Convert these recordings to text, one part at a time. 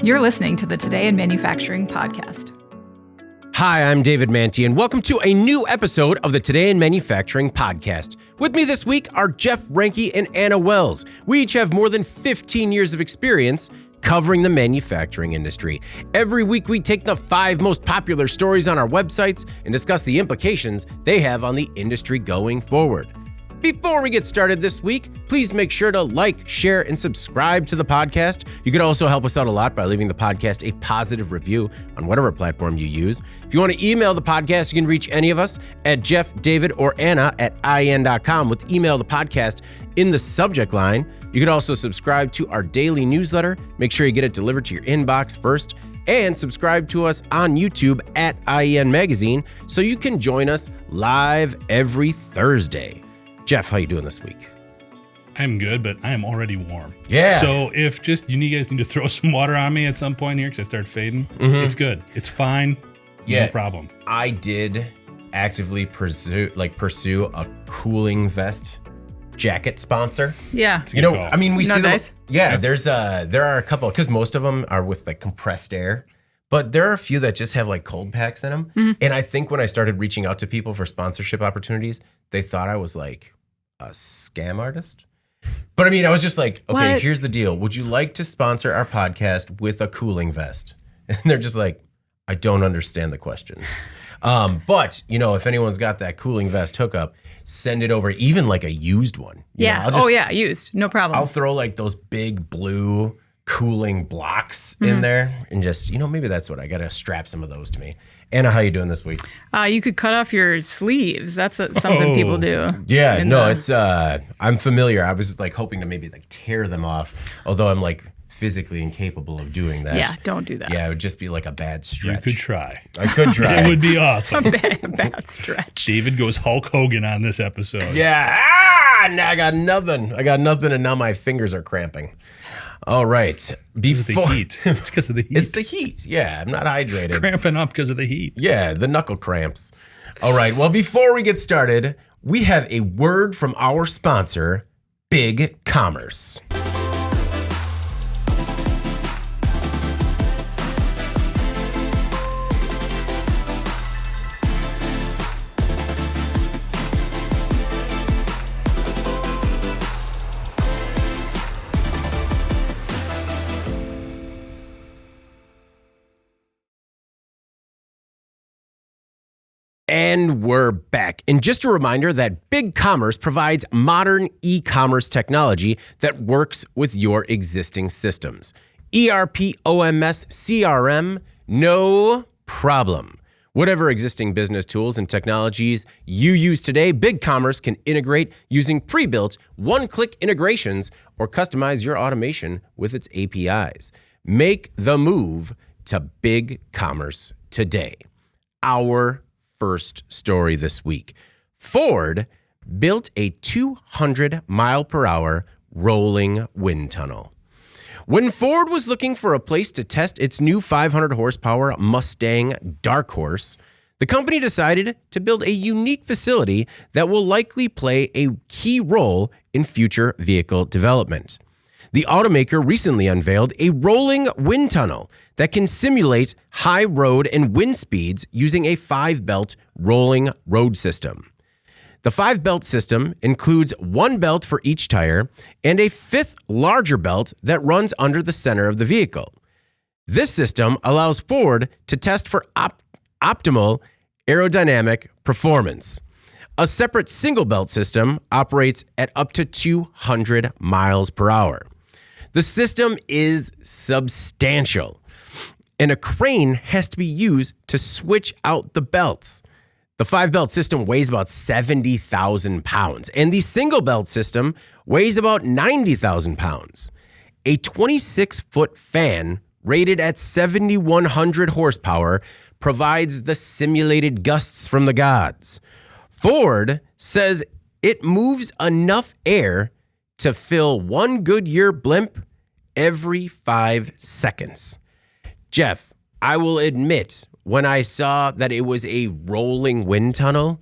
You're listening to the Today in Manufacturing podcast. Hi, I'm David Manti, and welcome to a new episode of the Today in Manufacturing podcast. With me this week are Jeff Ranke and Anna Wells. We each have more than 15 years of experience covering the manufacturing industry. Every week, we take the 5 most popular stories on our websites and discuss the implications they have on the industry going forward. Before we get started this week, please make sure to like, share, and subscribe to the podcast. You could also help us out a lot by leaving the podcast a positive review on whatever platform you use. If you want to email the podcast, you can reach any of us at Jeff, David, or Anna at IN.com with email the podcast in the subject line. You could also subscribe to our daily newsletter. Make sure you get it delivered to your inbox first. And subscribe to us on YouTube at IN Magazine so you can join us live every Thursday. Jeff, how you doing this week? I'm good, but I am already warm. Yeah. So if you guys need to throw some water on me at some point here because I start fading, it's good. It's fine. Yeah. No problem. I did actively pursue a cooling vest jacket sponsor. Yeah. You know, I mean, we see them. Nice? Yeah, there are a couple, because most of them are with like compressed air. But there are a few that just have like cold packs in them. Mm-hmm. And I think when I started reaching out to people for sponsorship opportunities, they thought I was like a scam artist. But I mean, I was just like, okay, here's the deal. Would you like to sponsor our podcast with a cooling vest? And they're just like, I don't understand the question. But, you know, if anyone's got that cooling vest hookup, send it over, even like a used one. Yeah. Used. No problem. I'll throw like those big blue cooling blocks in there, and just, you know, maybe that's what I gotta strap some of those to me. Anna, how you doing this week? You could cut off your sleeves. That's something people do. Yeah, it's I'm familiar. I was like hoping to maybe like tear them off, although I'm like physically incapable of doing that. Yeah, don't do that. Yeah, it would just be like a bad stretch. You could try. I could try. It would be awesome. A bad stretch. David goes Hulk Hogan on this episode. Yeah. Now I got nothing, and now my fingers are cramping. All right. Before the heat. It's because of the heat. It's the heat. Yeah, I'm not hydrated. Cramping up because of the heat. Yeah, the knuckle cramps. All right. Well, before we get started, we have a word from our sponsor, Big Commerce. And we're back. And just a reminder that Big Commerce provides modern e-commerce technology that works with your existing systems. ERP, OMS, CRM, no problem. Whatever existing business tools and technologies you use today, Big Commerce can integrate using pre-built one-click integrations or customize your automation with its APIs. Make the move to Big Commerce today. Our first story this week. Ford built a 200 mile per hour rolling wind tunnel. When Ford was looking for a place to test its new 500 horsepower Mustang Dark Horse, the company decided to build a unique facility that will likely play a key role in future vehicle development. The automaker recently unveiled a rolling wind tunnel that can simulate high road and wind speeds using a 5-belt rolling road system. The 5-belt system includes 1 belt for each tire and a 5th larger belt that runs under the center of the vehicle. This system allows Ford to test for optimal aerodynamic performance. A separate single belt system operates at up to 200 miles per hour. The system is substantial, and a crane has to be used to switch out the belts. The 5-belt system weighs about 70,000 pounds, and the single belt system weighs about 90,000 pounds. A 26-foot fan rated at 7,100 horsepower provides the simulated gusts from the gods. Ford says it moves enough air to fill 1 Goodyear blimp every 5 seconds. Jeff, I will admit, when I saw that it was a rolling wind tunnel,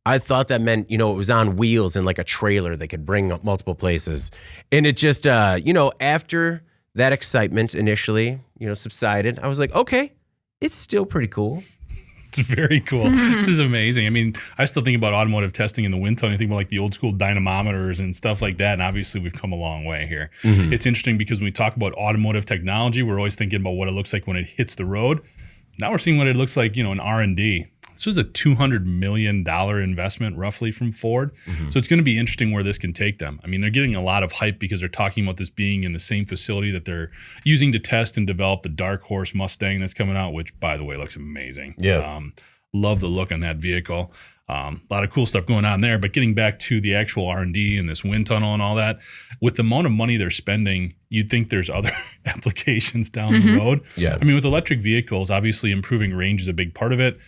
I thought that meant, it was on wheels and like a trailer they could bring up multiple places. And it just, after that excitement initially, subsided, I was like, okay, it's still pretty cool. It's very cool. This is amazing. I mean, I still think about automotive testing in the wind tunnel. I think about like the old school dynamometers and stuff like that. And obviously we've come a long way here. It's interesting because when we talk about automotive technology, we're always thinking about what it looks like when it hits the road. Now we're seeing what it looks like, in R&D. This was a $200 million investment roughly from Ford. So it's going to be interesting where this can take them. I mean, they're getting a lot of hype because they're talking about this being in the same facility that they're using to test and develop the Dark Horse Mustang that's coming out, which, by the way, looks amazing. Yeah. Love the look on that vehicle. A lot of cool stuff going on there. But getting back to the actual R&D and this wind tunnel and all that, with the amount of money they're spending, you'd think there's other applications down the road. Yeah. I mean, with electric vehicles, obviously improving range is a big part of it.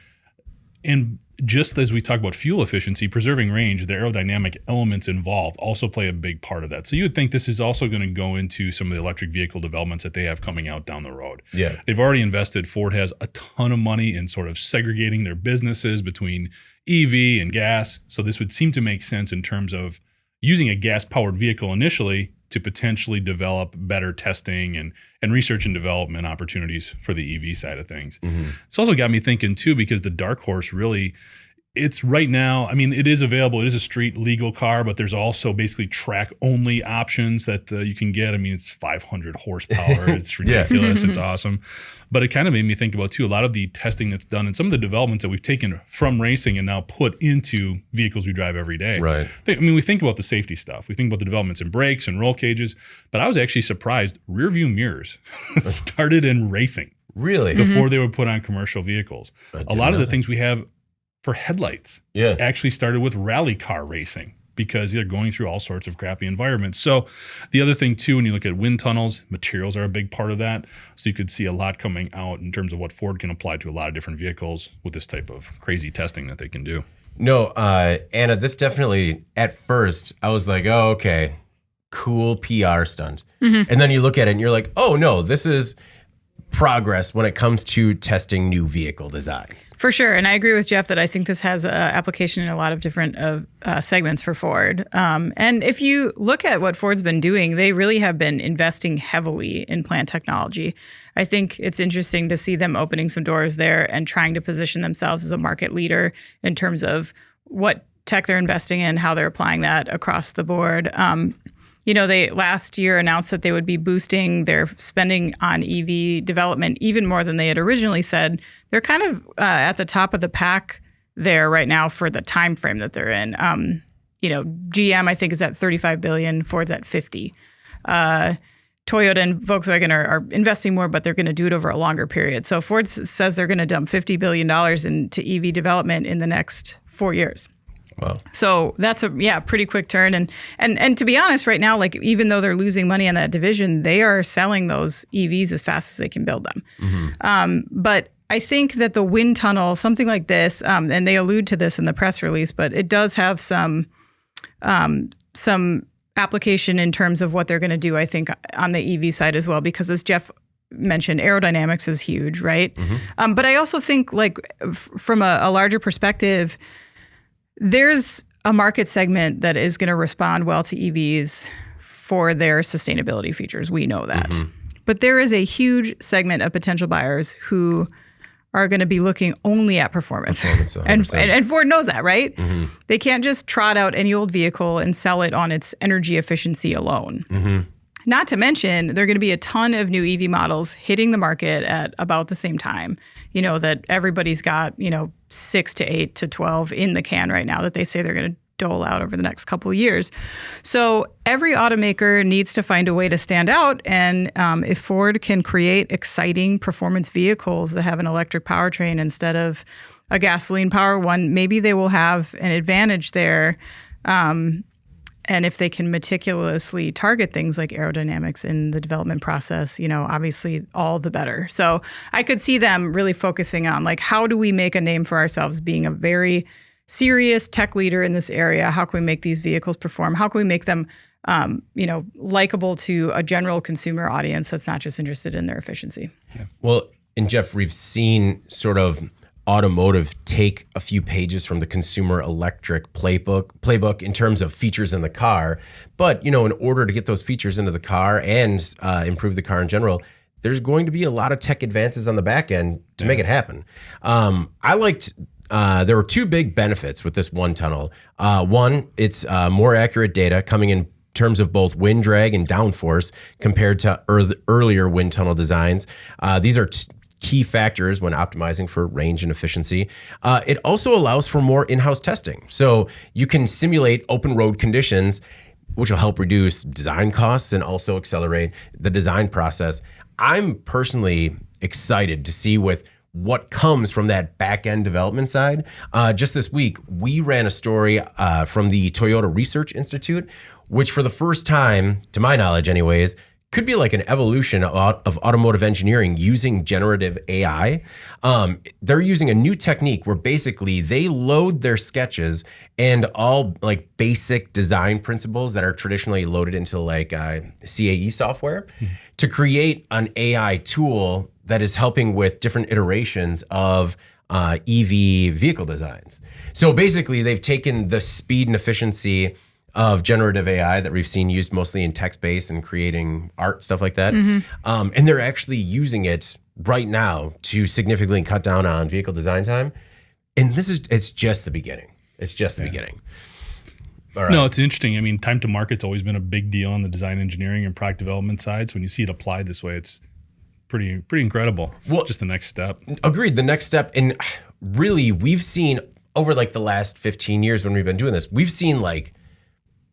And just as we talk about fuel efficiency, preserving range, the aerodynamic elements involved also play a big part of that. So you would think this is also going to go into some of the electric vehicle developments that they have coming out down the road. Yeah. They've already invested. Ford has a ton of money in sort of segregating their businesses between EV and gas. So this would seem to make sense in terms of using a gas-powered vehicle initially to potentially develop better testing and research and development opportunities for the EV side of things. It's also got me thinking too, because the Dark Horse really, it's right now, I mean, it is available. It is a street legal car, but there's also basically track only options that you can get. I mean, it's 500 horsepower. It's ridiculous. It's awesome. But it kind of made me think about too, a lot of the testing that's done and some of the developments that we've taken from racing and now put into vehicles we drive every day. Right. I mean, we think about the safety stuff. We think about the developments in brakes and roll cages, but I was actually surprised rear view mirrors started in racing. Really? Before they were put on commercial vehicles. A lot of the things we have for headlights actually started with rally car racing because they're going through all sorts of crappy environments. So the other thing too, when you look at wind tunnels, materials are a big part of that. So you could see a lot coming out in terms of what Ford can apply to a lot of different vehicles with this type of crazy testing that they can do. No, Anna, this definitely, at first, I was like, oh, okay, cool PR stunt. And then you look at it and you're like, oh no, this is progress when it comes to testing new vehicle designs. For sure. And I agree with Jeff that I think this has application in a lot of different segments for Ford. And if you look at what Ford's been doing, they really have been investing heavily in plant technology. I think it's interesting to see them opening some doors there and trying to position themselves as a market leader in terms of what tech they're investing in, how they're applying that across the board. They last year announced that they would be boosting their spending on EV development even more than they had originally said. They're kind of at the top of the pack there right now for the time frame that they're in. GM I think is at $35 billion, Ford's at $50. Toyota and Volkswagen are investing more, but they're going to do it over a longer period. So Ford says they're going to dump $50 billion into EV development in the next 4 years. Wow. So that's a pretty quick turn. And to be honest, right now, like even though they're losing money on that division, they are selling those EVs as fast as they can build them. But I think that the wind tunnel, something like this, and they allude to this in the press release, but it does have some application in terms of what they're going to do, I think, on the EV side as well, because as Jeff mentioned, aerodynamics is huge, right? But I also think like from a larger perspective, there's a market segment that is going to respond well to EVs for their sustainability features. We know that. But there is a huge segment of potential buyers who are going to be looking only at performance. And Ford knows that, right? They can't just trot out any old vehicle and sell it on its energy efficiency alone. Not to mention, there are going to be a ton of new EV models hitting the market at about the same time. That everybody's got, 6 to 8 to 12 in the can right now that they say they're going to dole out over the next couple of years. So every automaker needs to find a way to stand out. And if Ford can create exciting performance vehicles that have an electric powertrain instead of a gasoline power one, maybe they will have an advantage there. And if they can meticulously target things like aerodynamics in the development process, obviously all the better. So I could see them really focusing on like, how do we make a name for ourselves being a very serious tech leader in this area? How can we make these vehicles perform? How can we make them, likable to a general consumer audience that's not just interested in their efficiency? Well, and Jeff, we've seen sort of automotive take a few pages from the consumer electric playbook in terms of features in the car. But, in order to get those features into the car and improve the car in general, there's going to be a lot of tech advances on the back end to make it happen. I liked, there were two big benefits with this one tunnel. One, it's more accurate data coming in terms of both wind drag and downforce compared to earlier wind tunnel designs. These are key factors when optimizing for range and efficiency. It also allows for more in-house testing. So you can simulate open road conditions, which will help reduce design costs and also accelerate the design process. I'm personally excited to see with what comes from that back-end development side. Just this week, we ran a story from the Toyota Research Institute, which for the first time, to my knowledge anyways, could be like an evolution of automotive engineering using generative AI. They're using a new technique where basically they load their sketches and all like basic design principles that are traditionally loaded into like CAE software to create an AI tool that is helping with different iterations of EV vehicle designs. So basically they've taken the speed and efficiency of generative AI that we've seen used mostly in text-based and creating art, stuff like that. And they're actually using it right now to significantly cut down on vehicle design time. And it's just the beginning. It's just the beginning. All right. No, it's interesting. I mean, time to market's always been a big deal on the design engineering and product development side. So when you see it applied this way, it's pretty incredible. Well, just the next step. Agreed. The next step. And really, we've seen over like the last 15 years when we've been doing this, we've seen like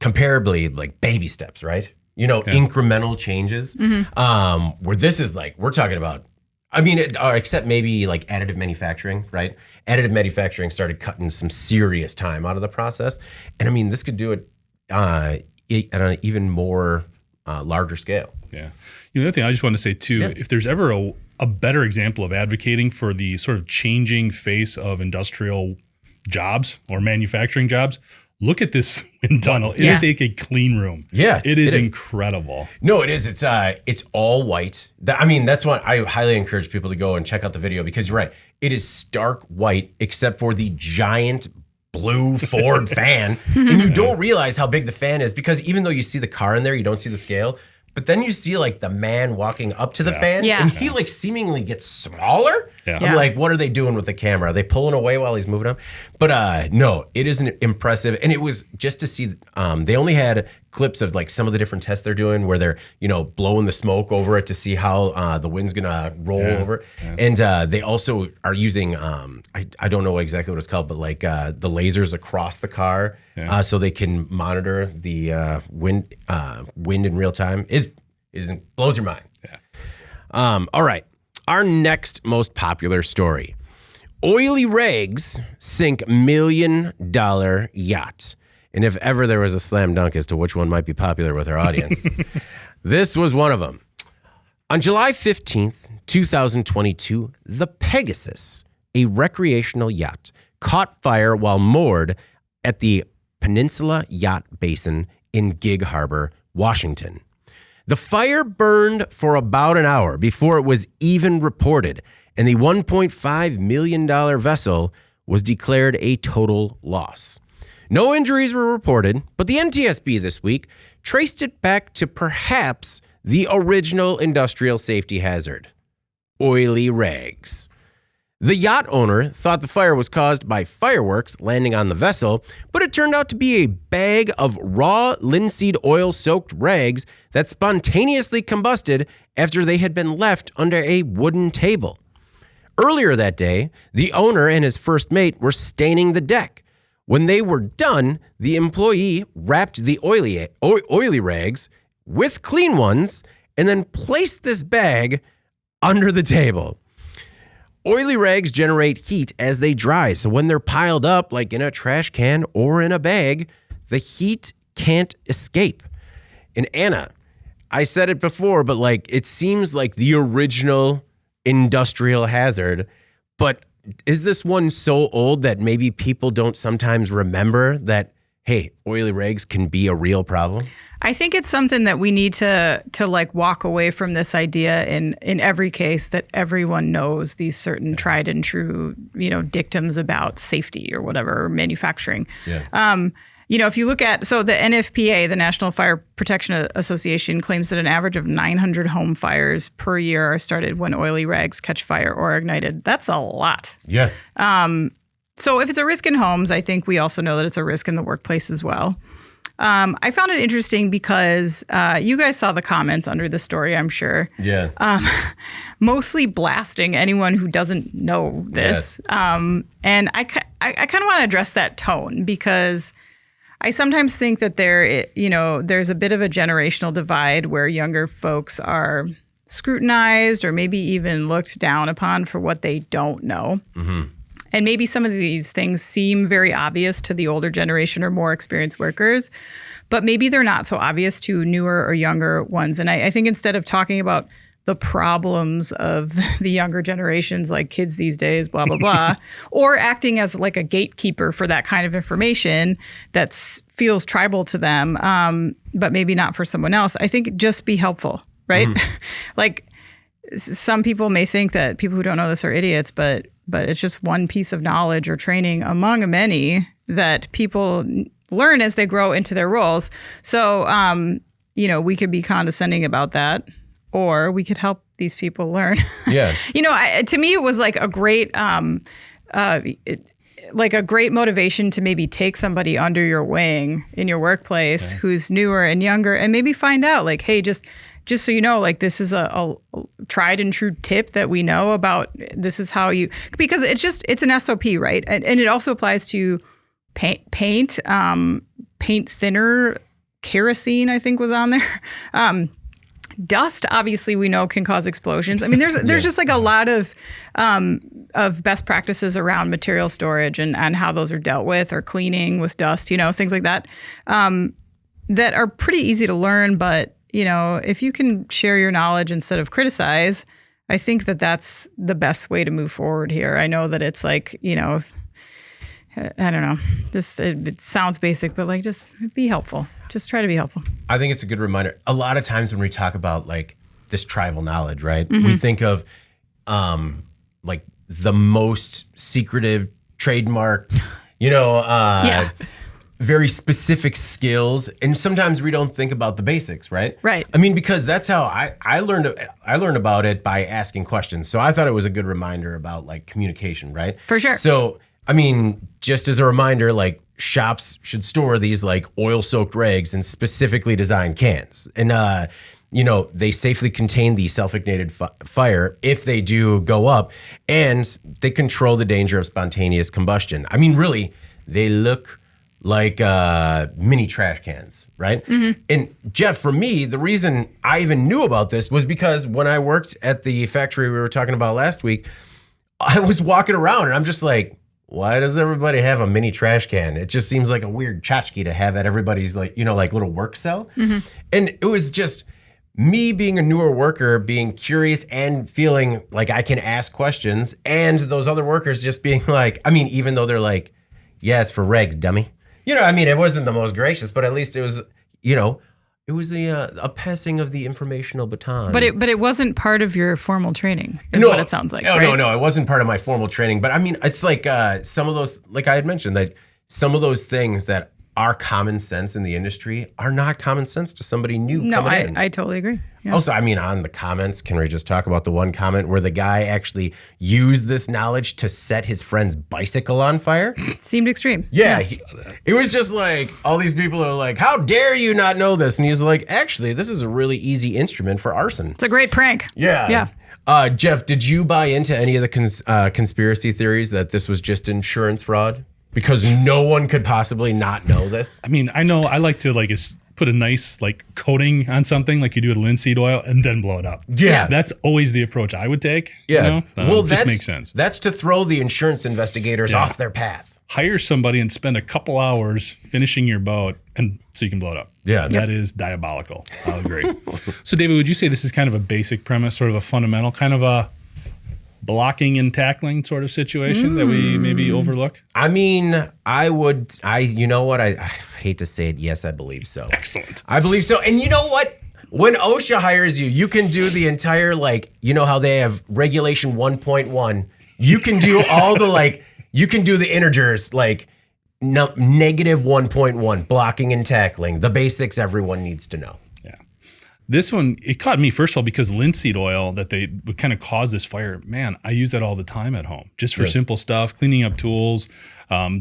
comparably like baby steps, right? You know, incremental changes. Where this is like, we're talking about, I mean, except maybe like additive manufacturing, right? Additive manufacturing started cutting some serious time out of the process. And I mean, this could do it at an even more larger scale. Yeah. You know, the other thing I just want to say too, if there's ever a better example of advocating for the sort of changing face of industrial jobs or manufacturing jobs, look at this wind tunnel. It is like a clean room. Yeah. It is incredible. No, it is. It's all white. I mean, that's why I highly encourage people to go and check out the video because you're right. It is stark white except for the giant blue Ford fan. And you don't realize how big the fan is because even though you see the car in there, you don't see the scale. But then you see like the man walking up to the fan and he like seemingly gets smaller. I'm like, what are they doing with the camera? Are they pulling away while he's moving up? But no, it is impressive. And it was just to see, they only had clips of like some of the different tests they're doing where they're, you know, blowing the smoke over it to see how the wind's gonna roll over. And they also are using, I don't know exactly what it's called, but like the lasers across the car so they can monitor the wind in real time. Blows your mind. All right. Our next most popular story. Oily rags sink $1 million yacht. And if ever there was a slam dunk as to which one might be popular with our audience, this was one of them. On July 15th, 2022, the Pegasus, a recreational yacht, caught fire while moored at the Peninsula Yacht Basin in Gig Harbor, Washington. The fire burned for about an hour before it was even reported, and the $1.5 million vessel was declared a total loss. No injuries were reported, but the NTSB this week traced it back to perhaps the original industrial safety hazard, oily rags. The yacht owner thought the fire was caused by fireworks landing on the vessel, but it turned out to be a bag of raw linseed oil-soaked rags that spontaneously combusted after they had been left under a wooden table. Earlier that day, the owner and his first mate were staining the deck. When they were done, the employee wrapped the oily rags with clean ones and then placed this bag under the table. Oily rags generate heat as they dry, so when they're piled up, like in a trash can or in a bag, the heat can't escape. And Anna, I said it before, but like it seems like the original industrial hazard, but is this one so old that maybe people don't sometimes remember that, hey, oily rags can be a real problem? I think it's something that we need to like walk away from this idea in every case that everyone knows these certain tried and true, you know, dictums about safety or whatever, or manufacturing. if you look at, so the NFPA, the National Fire Protection Association, claims that an average of 900 home fires per year are started when oily rags catch fire or are ignited. That's a lot. Yeah. So if it's a risk in homes, I think we also know that it's a risk in the workplace as well. I found it interesting because you guys saw the comments under the story, I'm sure. Yeah. Mostly blasting anyone who doesn't know this. Yes. And I kind of want to address that tone because I sometimes think that there's a bit of a generational divide where younger folks are scrutinized or maybe even looked down upon for what they don't know. Mm-hmm. And maybe some of these things seem very obvious to the older generation or more experienced workers, but maybe they're not so obvious to newer or younger ones. And I think instead of talking about the problems of the younger generations, like kids these days, blah, blah, blah, or acting as like a gatekeeper for that kind of information that feels tribal to them, but maybe not for someone else, I think just be helpful, right? Mm-hmm. Like some people may think that people who don't know this are idiots, but it's just one piece of knowledge or training among many that people learn as they grow into their roles. So, we could be condescending about that, or we could help these people learn. Yeah. To me, it was like a great, a great motivation to maybe take somebody under your wing in your workplace who's newer and younger, and maybe find out, like, hey, just so you know, like this is a tried and true tip that we know about. This is how you, because it's an SOP, right? And it also applies to paint thinner, kerosene, I think was on there. Dust, obviously, we know can cause explosions. I mean, there's just like a lot of best practices around material storage and how those are dealt with, or cleaning with dust, things like that, that are pretty easy to learn, but if you can share your knowledge instead of criticize, I think that that's the best way to move forward here. I know that it's like, I don't know, just it sounds basic, but like just be helpful. Just try to be helpful. I think it's a good reminder. A lot of times when we talk about like this tribal knowledge, right? Mm-hmm. We think of like the most secretive trademarks, very specific skills, and sometimes we don't think about the basics, right? Right. I mean, because that's how I learned about it by asking questions. So I thought it was a good reminder about like communication, right? For sure. So, I mean, just as a reminder, like shops should store these like oil-soaked rags in specifically designed cans. And, they safely contain the self-ignited fire if they do go up, and they control the danger of spontaneous combustion. I mean, really, they look like mini trash cans, right? Mm-hmm. And Jeff, for me, the reason I even knew about this was because when I worked at the factory we were talking about last week, I was walking around and I'm just like, why does everybody have a mini trash can? It just seems like a weird tchotchke to have at everybody's like little work cell. Mm-hmm. And it was just me being a newer worker, being curious and feeling like I can ask questions, and those other workers just being like, I mean, even though they're like, yeah, it's for regs, dummy. It wasn't the most gracious, but at least it was, it was a passing of the informational baton. But it wasn't part of your formal training, is what it sounds like. No, right? No, it wasn't part of my formal training. But I mean, it's like some of those, like I had mentioned, that some of those things that are common sense in the industry are not common sense to somebody new coming in. I totally agree. Yeah. Also, I mean, on the comments, can we just talk about the one comment where the guy actually used this knowledge to set his friend's bicycle on fire? Seemed extreme. Yeah. Yes. It was just like, all these people are like, how dare you not know this? And he's like, actually, this is a really easy instrument for arson. It's a great prank. Yeah. Yeah. Jeff, did you buy into any of the conspiracy theories that this was just insurance fraud? Because no one could possibly not know this. I mean, I know I like to put a nice coating on something like you do with linseed oil and then blow it up. Yeah. That's always the approach I would take. Yeah. Well, that makes sense. That's to throw the insurance investigators off their path. Hire somebody and spend a couple hours finishing your boat and so you can blow it up. Yeah. That is diabolical. I'll agree. So David, would you say this is kind of a basic premise, sort of a fundamental, kind of a blocking and tackling sort of situation that we maybe overlook? I mean, you know what? I hate to say it. Yes, I believe so. Excellent. I believe so. And you know what? When OSHA hires you, you can do the entire, how they have regulation 1.1. You can do all the, you can do the integers, negative 1.1, blocking and tackling, the basics everyone needs to know. Yeah. This one, it caught me, first of all, because linseed oil that they would kind of cause this fire. Man, I use that all the time at home, just for simple stuff, cleaning up tools,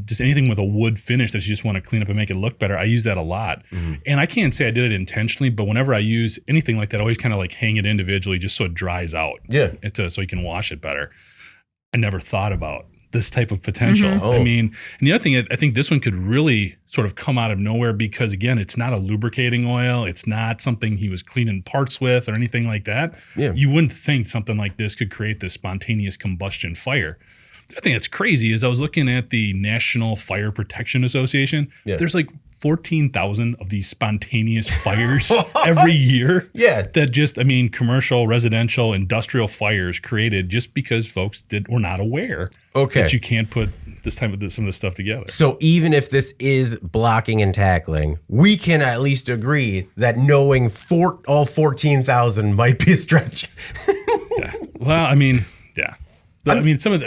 just anything with a wood finish that you just want to clean up and make it look better. I use that a lot. And I can't say I did it intentionally, but whenever I use anything like that, I always kind of like hang it individually just so it dries out. Yeah. So you can wash it better. I never thought about this type of potential. Oh. I mean, and the other thing, I think this one could really sort of come out of nowhere because, again, it's not a lubricating oil. It's not something he was cleaning parts with or anything like that. Yeah. You wouldn't think something like this could create this spontaneous combustion fire. The other thing that's crazy is I was looking at the National Fire Protection Association. Yeah. There's like 14,000 of these spontaneous fires every year. Yeah. That just, commercial, residential, industrial fires created just because folks were not aware that you can't put some of this stuff together. So even if this is blocking and tackling, we can at least agree that knowing all 14,000 might be a stretch. Yeah. Well, yeah. But,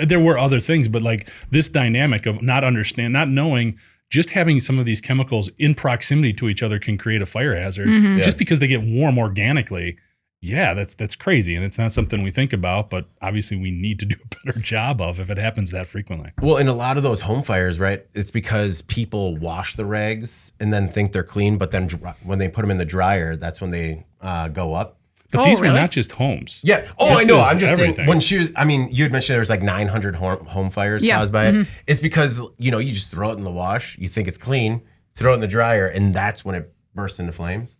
there were other things, but like this dynamic of not knowing, just having some of these chemicals in proximity to each other can create a fire hazard just because they get warm organically. Yeah, that's crazy. And it's not something we think about, but obviously we need to do a better job of if it happens that frequently. Well, in a lot of those home fires, right, it's because people wash the rags and then think they're clean, but then when they put them in the dryer, that's when they go up. But these were not just homes. Yeah. Oh, I know. I'm just everything. saying, you had mentioned there was like 900 home fires caused by it. It's because, you just throw it in the wash, you think it's clean, throw it in the dryer, and that's when it bursts into flames.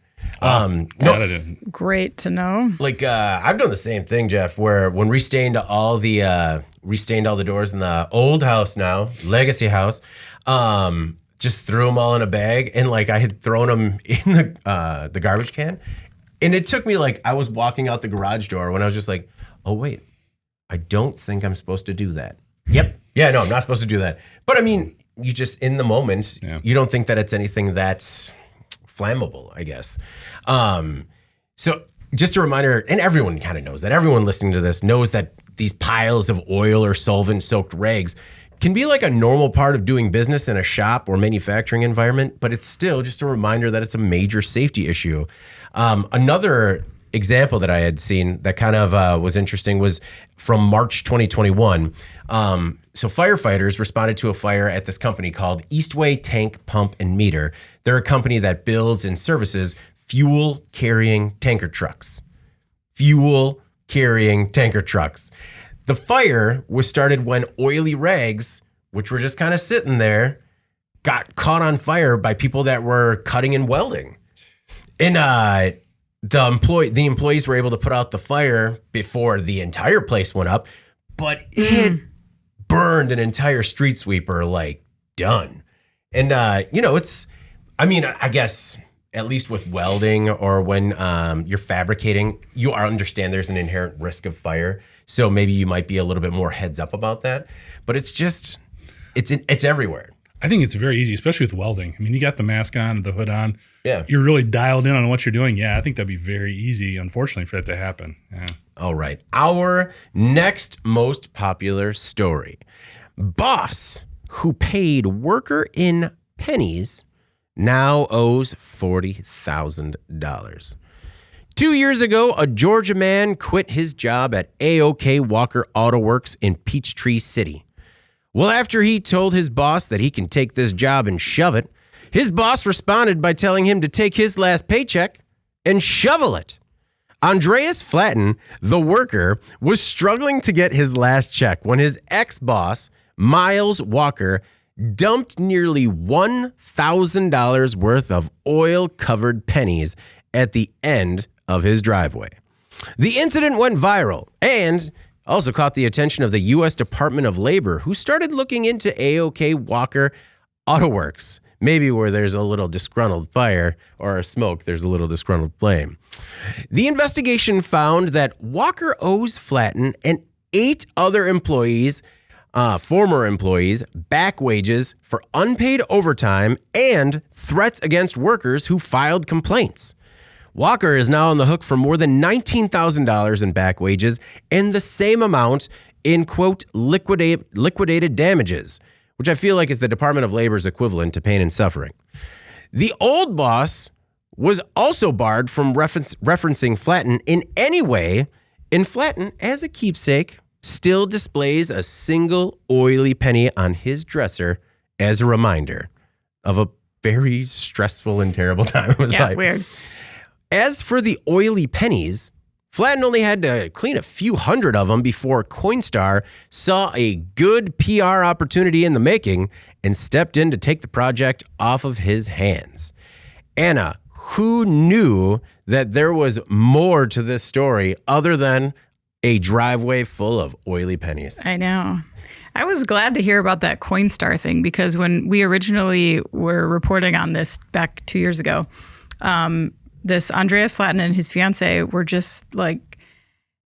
Great to know. Like, I've done the same thing, Jeff, where when we restained all the doors in the old house now, legacy house, just threw them all in a bag, and like I had thrown them in the garbage can. And it took me I was walking out the garage door when I was just like, oh, wait, I don't think I'm supposed to do that. Yep. Yeah, no, I'm not supposed to do that. But you just, in the moment, you don't think that it's anything that's flammable, I guess. So just a reminder, and everyone kind of knows that, everyone listening to this knows that these piles of oil or solvent-soaked rags can be like a normal part of doing business in a shop or manufacturing environment, but it's still just a reminder that it's a major safety issue. Another example that I had seen that kind of was interesting was from March 2021. So firefighters responded to a fire at this company called Eastway Tank Pump and Meter. They're a company that builds and services fuel-carrying tanker trucks. Fuel-carrying tanker trucks. The fire was started when oily rags, which were just kind of sitting there, got caught on fire by people that were cutting and welding. And the employees were able to put out the fire before the entire place went up, but it burned an entire street sweeper done. And I guess at least with welding or when you're fabricating, you understand there's an inherent risk of fire. So maybe you might be a little bit more heads up about that. But it's everywhere. I think it's very easy, especially with welding. You got the mask on, the hood on. Yeah. You're really dialed in on what you're doing. Yeah, I think that'd be very easy, unfortunately, for that to happen. Yeah. All right. Our next most popular story. Boss who paid worker in pennies now owes $40,000. 2 years ago, a Georgia man quit his job at A.O.K. Walker Auto Works in Peachtree City. Well, after he told his boss that he can take this job and shove it, his boss responded by telling him to take his last paycheck and shovel it. Andreas Flatten, the worker, was struggling to get his last check when his ex-boss, Miles Walker, dumped nearly $1,000 worth of oil-covered pennies at the end of his driveway. The incident went viral and also caught the attention of the U.S. Department of Labor, who started looking into A.O.K. Walker Auto Works. Maybe where there's a little disgruntled fire or smoke, there's a little disgruntled flame. The investigation found that Walker owes Flatten and 8 other employees, former employees, back wages for unpaid overtime and threats against workers who filed complaints. Walker is now on the hook for more than $19,000 in back wages and the same amount in, quote, liquidated damages, which I feel like is the Department of Labor's equivalent to pain and suffering. The old boss was also barred from referencing Flatten in any way, and Flatten, as a keepsake, still displays a single oily penny on his dresser as a reminder of a very stressful and terrible time of his life. Weird. As for the oily pennies, Flatten only had to clean a few hundred of them before Coinstar saw a good PR opportunity in the making and stepped in to take the project off of his hands. Anna, who knew that there was more to this story other than a driveway full of oily pennies? I know. I was glad to hear about that Coinstar thing because when we originally were reporting on this back 2 years ago, this Andreas Flatten and his fiance were just like,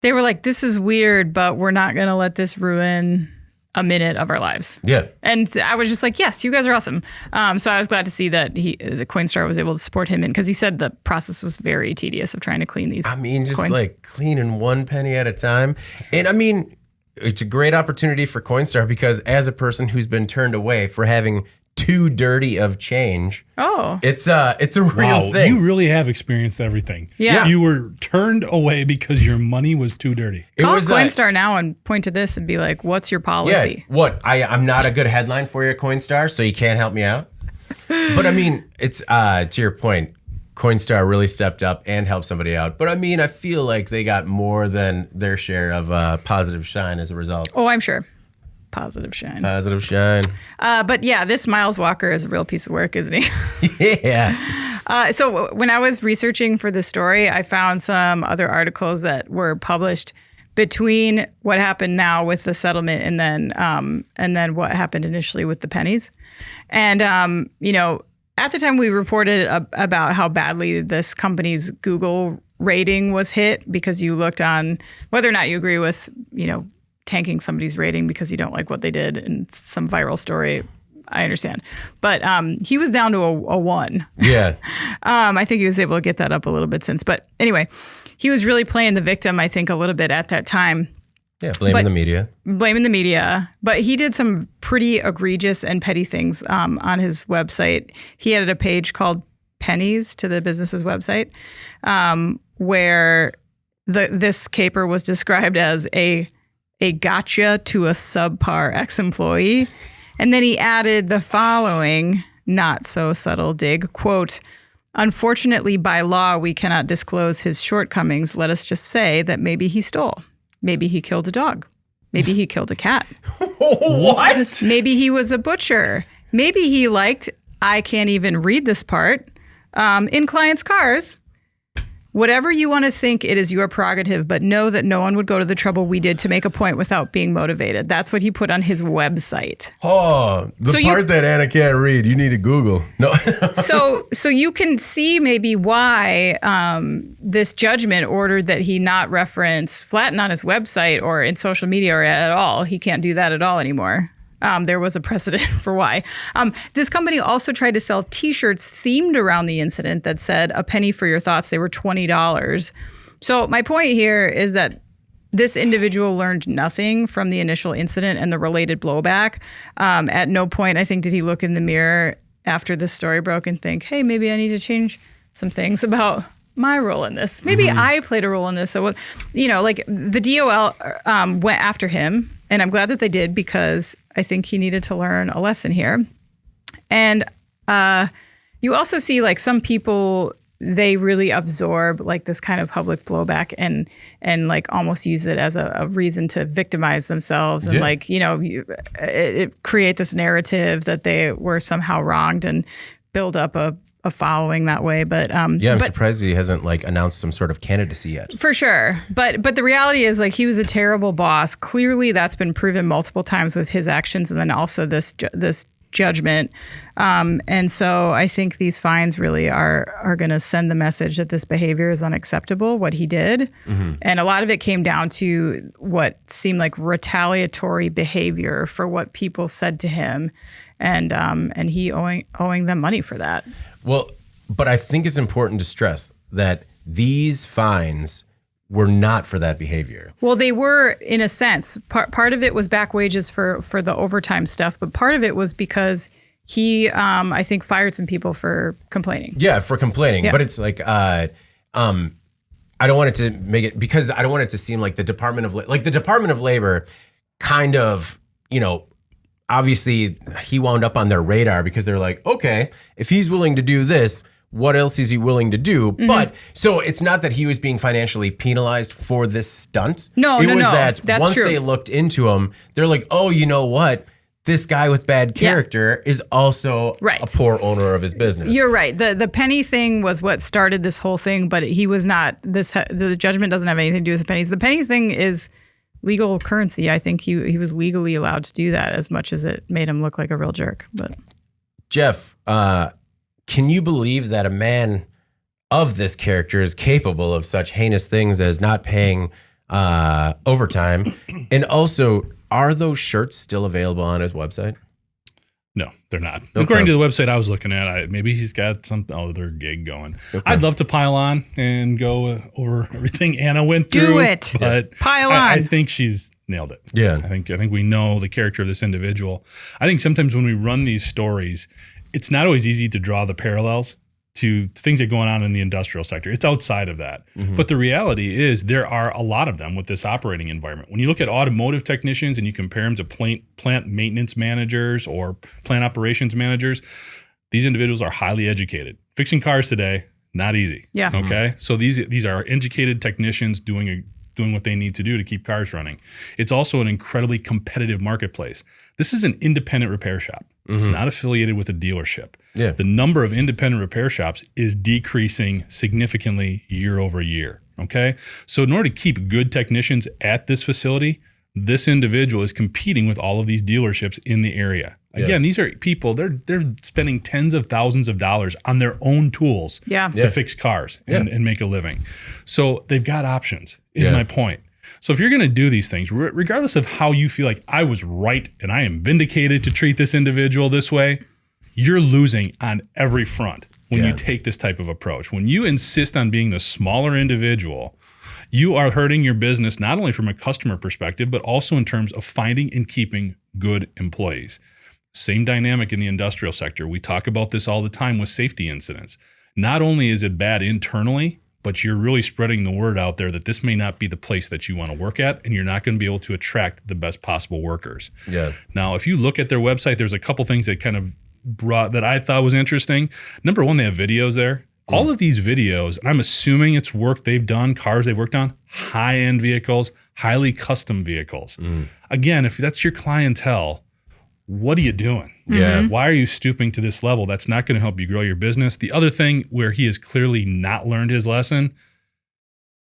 they were like, this is weird, but we're not going to let this ruin a minute of our lives. Yeah. And I was just like, yes, you guys are awesome. So I was glad to see that the Coinstar was able to support him in because he said the process was very tedious of trying to clean these. I mean, just coins. like cleaning one penny at a time. And I mean, it's a great opportunity for Coinstar because as a person who's been turned away for having too dirty of change, it's a real thing. You really have experienced everything. Yeah. You were turned away because your money was too dirty. Call Coinstar now and point to this and be like, what's your policy? Yeah, what? I'm not a good headline for you, Coinstar, so you can't help me out? But I mean, it's to your point, Coinstar really stepped up and helped somebody out. But I mean, I feel like they got more than their share of positive shine as a result. Oh, I'm sure. Positive shine. Positive shine. But yeah, this Miles Walker is a real piece of work, isn't he? Yeah. So when I was researching for this story, I found some other articles that were published between what happened now with the settlement and then what happened initially with the pennies. And, you know, at the time we reported about how badly this company's Google rating was hit because you looked on whether or not you agree with, you know, tanking somebody's rating because you don't like what they did in some viral story. I understand. But he was down to a 1. Yeah. I think he was able to get that up a little bit since. But anyway, he was really playing the victim, I think, a little bit at that time. Yeah, blaming the media. Blaming the media. But he did some pretty egregious and petty things on his website. He added a page called Pennies to the business's website where this caper was described as a gotcha to a subpar ex-employee. And then he added the following not so subtle dig, quote, "Unfortunately, by law, we cannot disclose his shortcomings. Let us just say that maybe he stole. Maybe he killed a dog. Maybe he killed a cat. What? Maybe he was a butcher. Maybe he liked, I can't even read this part, in clients' cars. Whatever you want to think, it is your prerogative, but know that no one would go to the trouble we did to make a point without being motivated." That's what he put on his website. Oh, the part that Anna can't read, you need to Google. No. So you can see maybe why this judgment ordered that he not reference Flatten on his website or in social media or at all. He can't do that at all anymore. There was a precedent for why. This company also tried to sell T-shirts themed around the incident that said "a penny for your thoughts." They were $20. So my point here is that this individual learned nothing from the initial incident and the related blowback. At no point, I think, did he look in the mirror after this story broke and think, hey, maybe I need to change some things about my role in this. Maybe I played a role in this. So, you know, like the DOL went after him, and I'm glad that they did because I think he needed to learn a lesson here. And you also see like some people, they really absorb like this kind of public blowback and like almost use it as a reason to victimize themselves and like, you know, it create this narrative that they were somehow wronged and build up a following that way. But I'm surprised he hasn't like announced some sort of candidacy yet. For sure. But the reality is like he was a terrible boss. Clearly that's been proven multiple times with his actions and then also this judgment. And so I think these fines really are going to send the message that this behavior is unacceptable, what he did. And a lot of it came down to what seemed like retaliatory behavior for what people said to him. And he owing them money for that. Well, but I think it's important to stress that these fines were not for that behavior. Well, they were, in a sense. Part of it was back wages for the overtime stuff, but part of it was because he, I think, fired some people for complaining. Yeah, for complaining. Yeah. But it's like, I don't want it to make it, because I don't want it to seem like the Department of Labor kind of, obviously he wound up on their radar because they're like, okay, if he's willing to do this, what else is he willing to do? Mm-hmm. But so it's not that he was being financially penalized for this stunt. No. It was that That's once true. they looked into him, they're like, oh, you know what? This guy with bad character is also a poor owner of his business. You're right. The penny thing was what started this whole thing, but he was not. The judgment doesn't have anything to do with the pennies. The penny thing is legal currency. I think he was legally allowed to do that, as much as it made him look like a real jerk. But Jeff, can you believe that a man of this character is capable of such heinous things as not paying overtime? And also, are those shirts still available on his website? No, they're not. Okay. According to the website I was looking at, maybe he's got some other gig going. Okay. I'd love to pile on and go over everything Anna went through. Do it. But pile on. I think she's nailed it. Yeah. I think we know the character of this individual. I think sometimes when we run these stories, it's not always easy to draw the parallels to things that are going on in the industrial sector. It's outside of that. Mm-hmm. But the reality is there are a lot of them with this operating environment. When you look at automotive technicians and you compare them to plant maintenance managers or plant operations managers, these individuals are highly educated. Fixing cars today, not easy. Yeah. Okay. So these are educated technicians doing what they need to do to keep cars running. It's also an incredibly competitive marketplace. This is an independent repair shop. Mm-hmm. It's not affiliated with a dealership. Yeah. The number of independent repair shops is decreasing significantly year over year. Okay. So in order to keep good technicians at this facility, this individual is competing with all of these dealerships in the area. Again, these are people, they're spending tens of thousands of dollars on their own tools to fix cars and make a living. So they've got options, is my point. So if you're going to do these things, regardless of how you feel like I was right and I am vindicated to treat this individual this way, you're losing on every front when you take this type of approach. When you insist on being the smaller individual, you are hurting your business not only from a customer perspective, but also in terms of finding and keeping good employees. Same dynamic in the industrial sector. We talk about this all the time with safety incidents. Not only is it bad internally, but you're really spreading the word out there that this may not be the place that you want to work at, and you're not going to be able to attract the best possible workers. Yeah. Now, if you look at their website, there's a couple things that kind of brought that I thought was interesting. Number one, they have videos there. All of these videos, and I'm assuming it's work they've done, cars they've worked on, high-end vehicles, highly custom vehicles. Again, if that's your clientele, what are you doing? Yeah. Why are you stooping to this level? That's not going to help you grow your business. The other thing where he has clearly not learned his lesson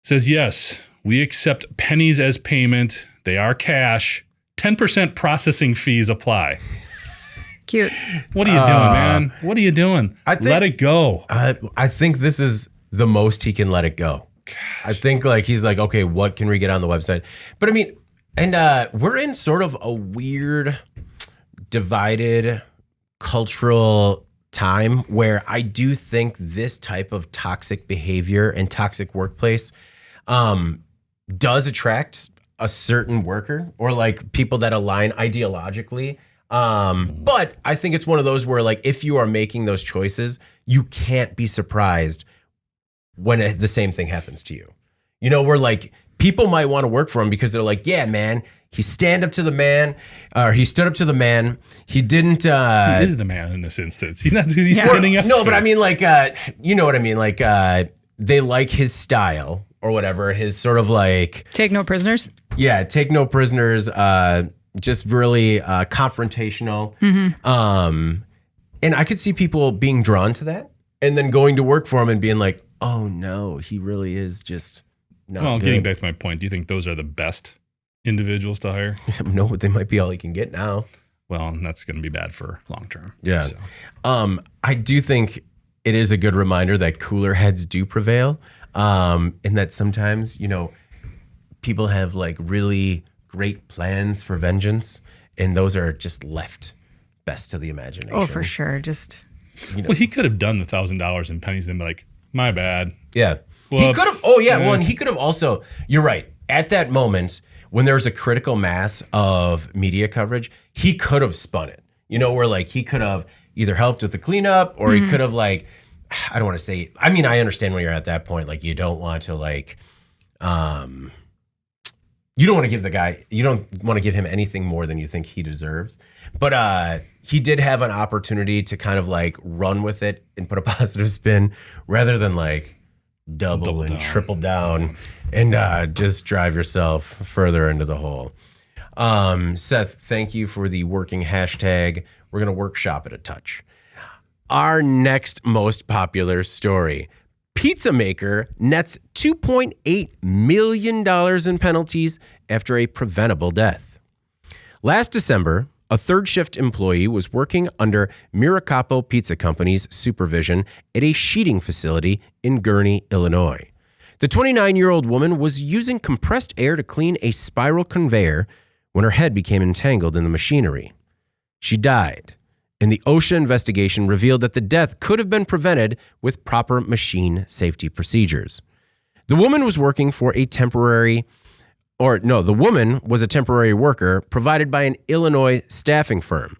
says, yes, we accept pennies as payment. They are cash. 10% processing fees apply. Cute. What are you doing, man? What are you doing? Let it go. I think this is the most he can let it go. Gosh. I think he's like, okay, what can we get on the website? But I mean, and we're in sort of a weird, divided cultural time where I do think this type of toxic behavior and toxic workplace does attract a certain worker or people that align ideologically. But I think it's one of those where if you are making those choices, you can't be surprised when the same thing happens to you. Where people might want to work for him because they're like, yeah, man, he stood up to the man. He didn't. He is the man in this instance. He's not. He's standing up. No, but I mean, you know what I mean? They like his style or whatever. His sort of take no prisoners. Yeah, take no prisoners. Just really confrontational. Mm-hmm. And I could see people being drawn to that and then going to work for him and being like, oh no, he really is just not good. Getting back to my point, do you think those are the best individuals to hire? No, but they might be all he can get now. Well, that's going to be bad for long term. Yeah. So. I do think it is a good reminder that cooler heads do prevail. And that sometimes, people have really great plans for vengeance, and those are just left best to the imagination. Oh, for sure. Well, he could have done the $1,000 in pennies and be like, my bad. Yeah. Well, he could have. Oh yeah. Well, and he could have also. You're right. At that moment, when there was a critical mass of media coverage, he could have spun it. You know, where like he could have either helped with the cleanup, or he could have like. I don't want to say. I mean, I understand when you're at that point. Like, you don't want to like. You don't want to give the guy. You don't want to give him anything more than you think he deserves. But he did have an opportunity to kind of like run with it and put a positive spin, rather than like double and triple down and just drive yourself further into the hole. Seth, thank you for the working hashtag. We're going to workshop it a touch. Our next most popular story. Pizza maker nets $2.8 million in penalties after a preventable death. Last December, a third shift employee was working under Miracapo Pizza Company's supervision at a sheeting facility in Gurnee, Illinois. The 29-year-old woman was using compressed air to clean a spiral conveyor when her head became entangled in the machinery. She died, and the OSHA investigation revealed that the death could have been prevented with proper machine safety procedures. The woman was working for a temporary worker provided by an Illinois staffing firm.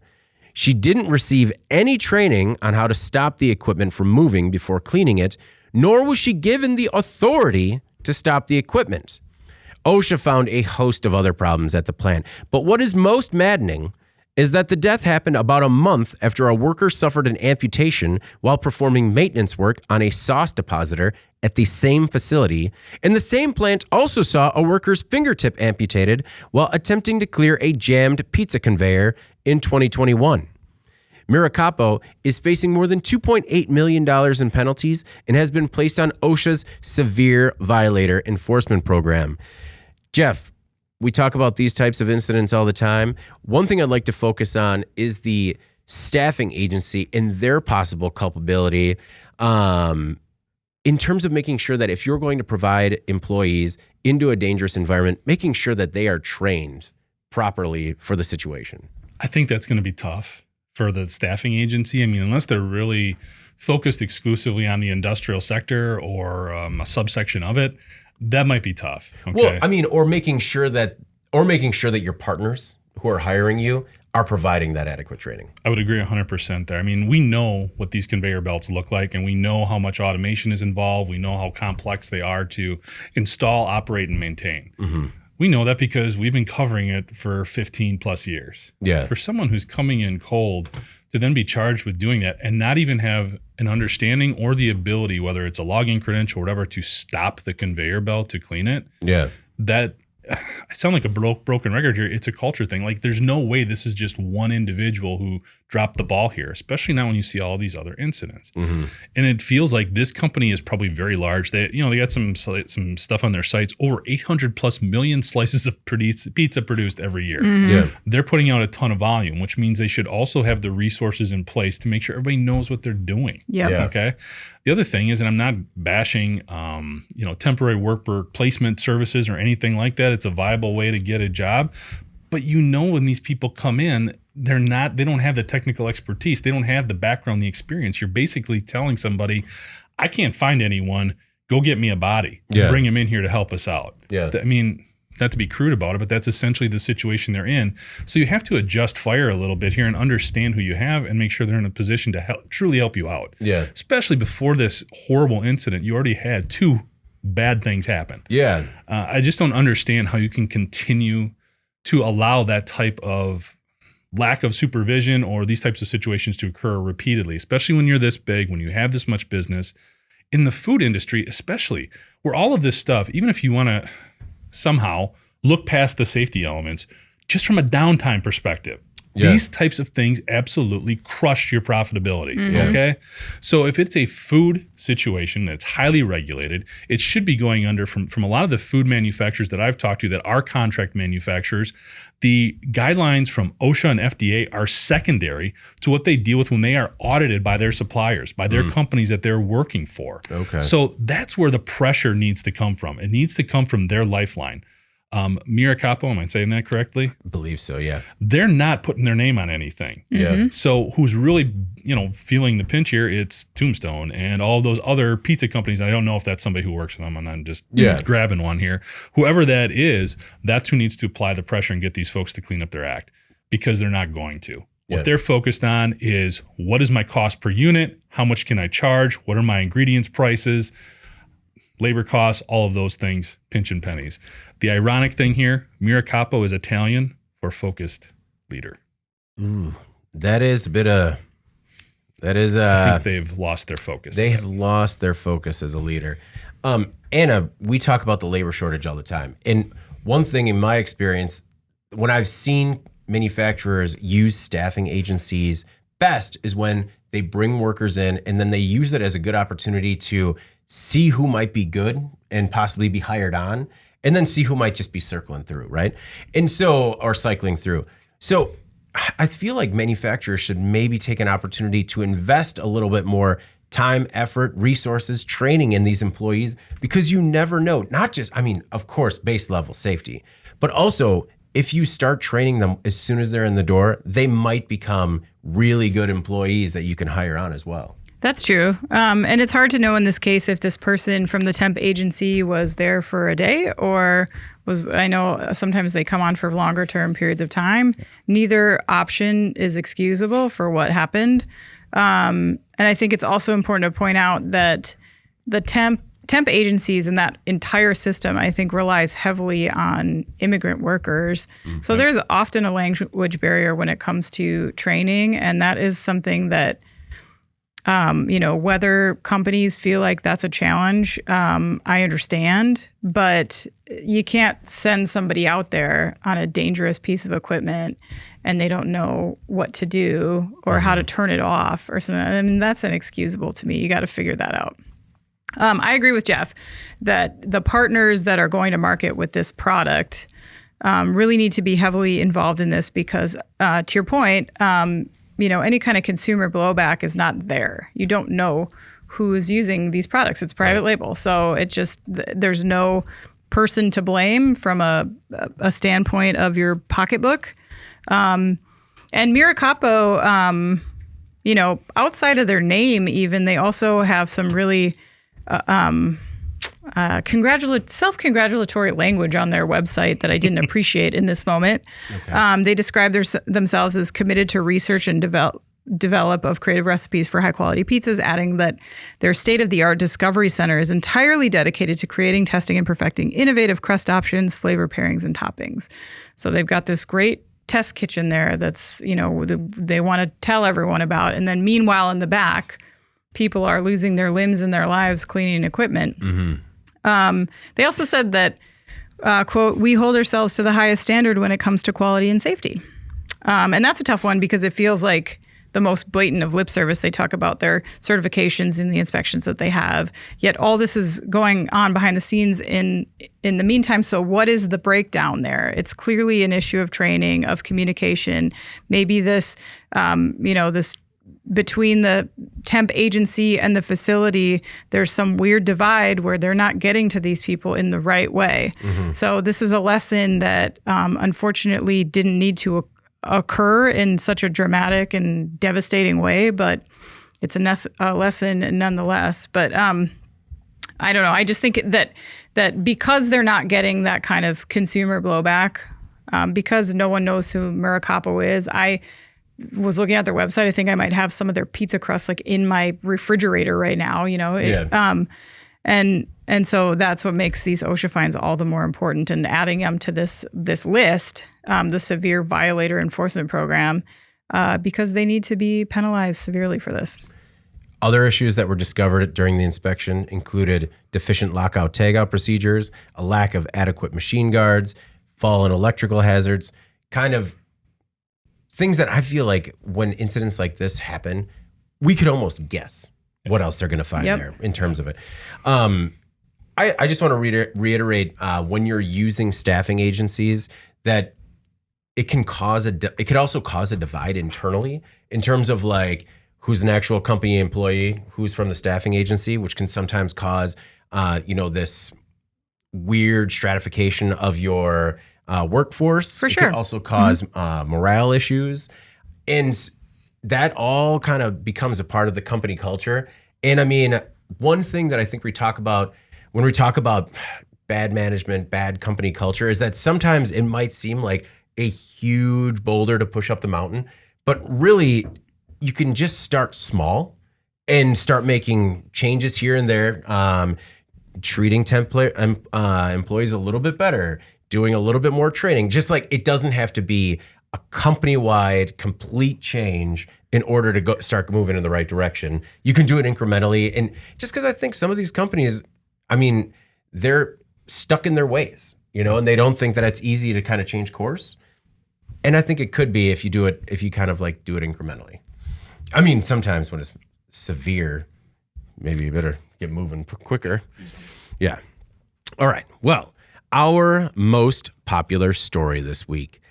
She didn't receive any training on how to stop the equipment from moving before cleaning it, nor was she given the authority to stop the equipment. OSHA found a host of other problems at the plant, but what is most maddening is that the death happened about a month after a worker suffered an amputation while performing maintenance work on a sauce depositor at the same facility, and the same plant also saw a worker's fingertip amputated while attempting to clear a jammed pizza conveyor in 2021. Miracapo is facing more than $2.8 million in penalties and has been placed on OSHA's severe violator enforcement program. Jeff, we talk about these types of incidents all the time. One thing I'd like to focus on is the staffing agency and their possible culpability in terms of making sure that if you're going to provide employees into a dangerous environment, making sure that they are trained properly for the situation. I think that's going to be tough for the staffing agency. I mean, unless they're really focused exclusively on the industrial sector or a subsection of it, that might be tough. Okay? Well, I mean, or making sure that your partners who are hiring you are providing that adequate training. I would agree 100% there. I mean, we know what these conveyor belts look like, and we know how much automation is involved. We know how complex they are to install, operate, and maintain. Mm-hmm. We know that because we've been covering it for 15 plus years. Yeah. For someone who's coming in cold to then be charged with doing that and not even have an understanding or the ability, whether it's a login credential or whatever, to stop the conveyor belt to clean it. Yeah. That I sound like a broken record here. It's a culture thing. Like, there's no way this is just one individual who dropped the ball here, especially now when you see all these other incidents. Mm-hmm. And it feels like this company is probably very large. They got some stuff on their sites, over 800 plus million slices of pizza produced every year. Mm-hmm. Yeah. They're putting out a ton of volume, which means they should also have the resources in place to make sure everybody knows what they're doing. Yep. Yeah. Okay. The other thing is, and I'm not bashing, temporary worker placement services or anything like that. It's a viable way to get a job. But when these people come in, they don't have the technical expertise. They don't have the background, the experience. You're basically telling somebody, I can't find anyone. Go get me a body. Yeah. Bring him in here to help us out. Yeah. I mean, not to be crude about it, but that's essentially the situation they're in. So you have to adjust fire a little bit here and understand who you have and make sure they're in a position to truly help you out. Yeah. Especially before this horrible incident, you already had two bad things happen. Yeah. I just don't understand how you can continue to allow that type of lack of supervision or these types of situations to occur repeatedly, especially when you're this big, when you have this much business. In the food industry, especially, where all of this stuff, even if you want to somehow look past the safety elements, just from a downtime perspective, these types of things absolutely crush your profitability. Mm-hmm. Okay. So if it's a food situation that's highly regulated, it should be going under from a lot of the food manufacturers that I've talked to that are contract manufacturers. The guidelines from OSHA and FDA are secondary to what they deal with when they are audited by their suppliers, by their companies that they're working for. Okay. So that's where the pressure needs to come from. It needs to come from their lifeline. Miracapo, am I saying that correctly? I believe so, yeah. They're not putting their name on anything. Yeah. So who's really, feeling the pinch here? It's Tombstone and all those other pizza companies. I don't know if that's somebody who works for them, and I'm just grabbing one here. Whoever that is, that's who needs to apply the pressure and get these folks to clean up their act, because they're not going to. What they're focused on is, what is my cost per unit? How much can I charge? What are my ingredients prices? Labor costs, all of those things, pinching pennies. The ironic thing here, Miracapo is Italian for focused leader. Ooh, that is a bit of, I think they've lost their focus. They have lost their focus as a leader. Anna, we talk about the labor shortage all the time. And one thing in my experience, when I've seen manufacturers use staffing agencies best, is when they bring workers in and then they use it as a good opportunity to see who might be good and possibly be hired on, and then see who might just be circling through, right? And so, or cycling through. So I feel like manufacturers should maybe take an opportunity to invest a little bit more time, effort, resources, training in these employees, because you never know. Not just, of course, base level safety, but also if you start training them as soon as they're in the door, they might become really good employees that you can hire on as well. That's true. And it's hard to know in this case if this person from the temp agency was there for a day or I know sometimes they come on for longer term periods of time. Neither option is excusable for what happened. And I think it's also important to point out that the temp agencies and that entire system, I think, relies heavily on immigrant workers. Okay. So there's often a language barrier when it comes to training. And that is something that, whether companies feel like that's a challenge, I understand, but you can't send somebody out there on a dangerous piece of equipment and they don't know what to do or how to turn it off or something. That's inexcusable to me. You got to figure that out. I agree with Jeff that the partners that are going to market with this product really need to be heavily involved in this because, to your point, any kind of consumer blowback is not there. You don't know who's using these products. It's private label. So it just, there's no person to blame from a standpoint of your pocketbook. And Miracapo, outside of their name even, they also have some really self-congratulatory language on their website that I didn't appreciate in this moment. Okay. They describe themselves as committed to research and develop of creative recipes for high-quality pizzas, adding that their state-of-the-art discovery center is entirely dedicated to creating, testing, and perfecting innovative crust options, flavor pairings, and toppings. So they've got this great test kitchen there that's, they want to tell everyone about. And then meanwhile, in the back, people are losing their limbs and their lives cleaning equipment. Mm-hmm. They also said that, quote, "We hold ourselves to the highest standard when it comes to quality and safety." And that's a tough one because it feels like the most blatant of lip service. They talk about their certifications and the inspections that they have. Yet all this is going on behind the scenes in the meantime. So what is the breakdown there? It's clearly an issue of training, of communication. Maybe this, this between the temp agency and the facility, there's some weird divide where they're not getting to these people in the right way. Mm-hmm. So this is a lesson that unfortunately didn't need to occur in such a dramatic and devastating way, but it's a lesson nonetheless. But I don't know. I just think that because they're not getting that kind of consumer blowback, because no one knows who Miracapo is, I was looking at their website. I think I might have some of their pizza crusts like in my refrigerator right now, and so that's what makes these OSHA fines all the more important, and adding them to this list, the severe violator enforcement program, because they need to be penalized severely for this. Other issues that were discovered during the inspection included deficient lockout tagout procedures, a lack of adequate machine guards, fall and electrical hazards, kind of things that I feel like when incidents like this happen, we could almost guess what else they're going to find there in terms of it. I just want to reiterate when you're using staffing agencies that it can it could also cause a divide internally in terms of like who's an actual company employee, who's from the staffing agency, which can sometimes cause this weird stratification of your workforce. For It sure. can also cause morale issues. And that all kind of becomes a part of the company culture. And I mean, one thing that I think we talk about when we talk about bad management, bad company culture, is that sometimes it might seem like a huge boulder to push up the mountain, but really you can just start small and start making changes here and there, treating employees a little bit better, doing a little bit more training. Just like it doesn't have to be a company-wide complete change in order to start moving in the right direction. You can do it incrementally. And just because I think some of these companies, I mean, they're stuck in their ways, and they don't think that it's easy to kind of change course. And I think it could be if you kind of like do it incrementally. I mean, sometimes when it's severe, maybe you better get moving quicker. Yeah. All right. Well, our most popular story this week.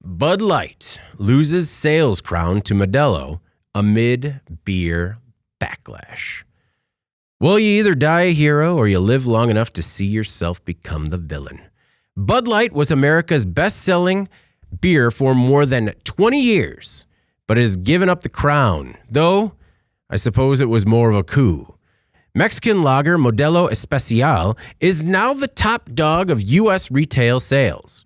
Bud Light loses sales crown to Modelo amid beer backlash. Well, you either die a hero or you live long enough to see yourself become the villain. Bud Light was America's best-selling beer for more than 20 years, but has given up the crown, though I suppose it was more of a coup. Mexican lager Modelo Especial is now the top dog of U.S. retail sales.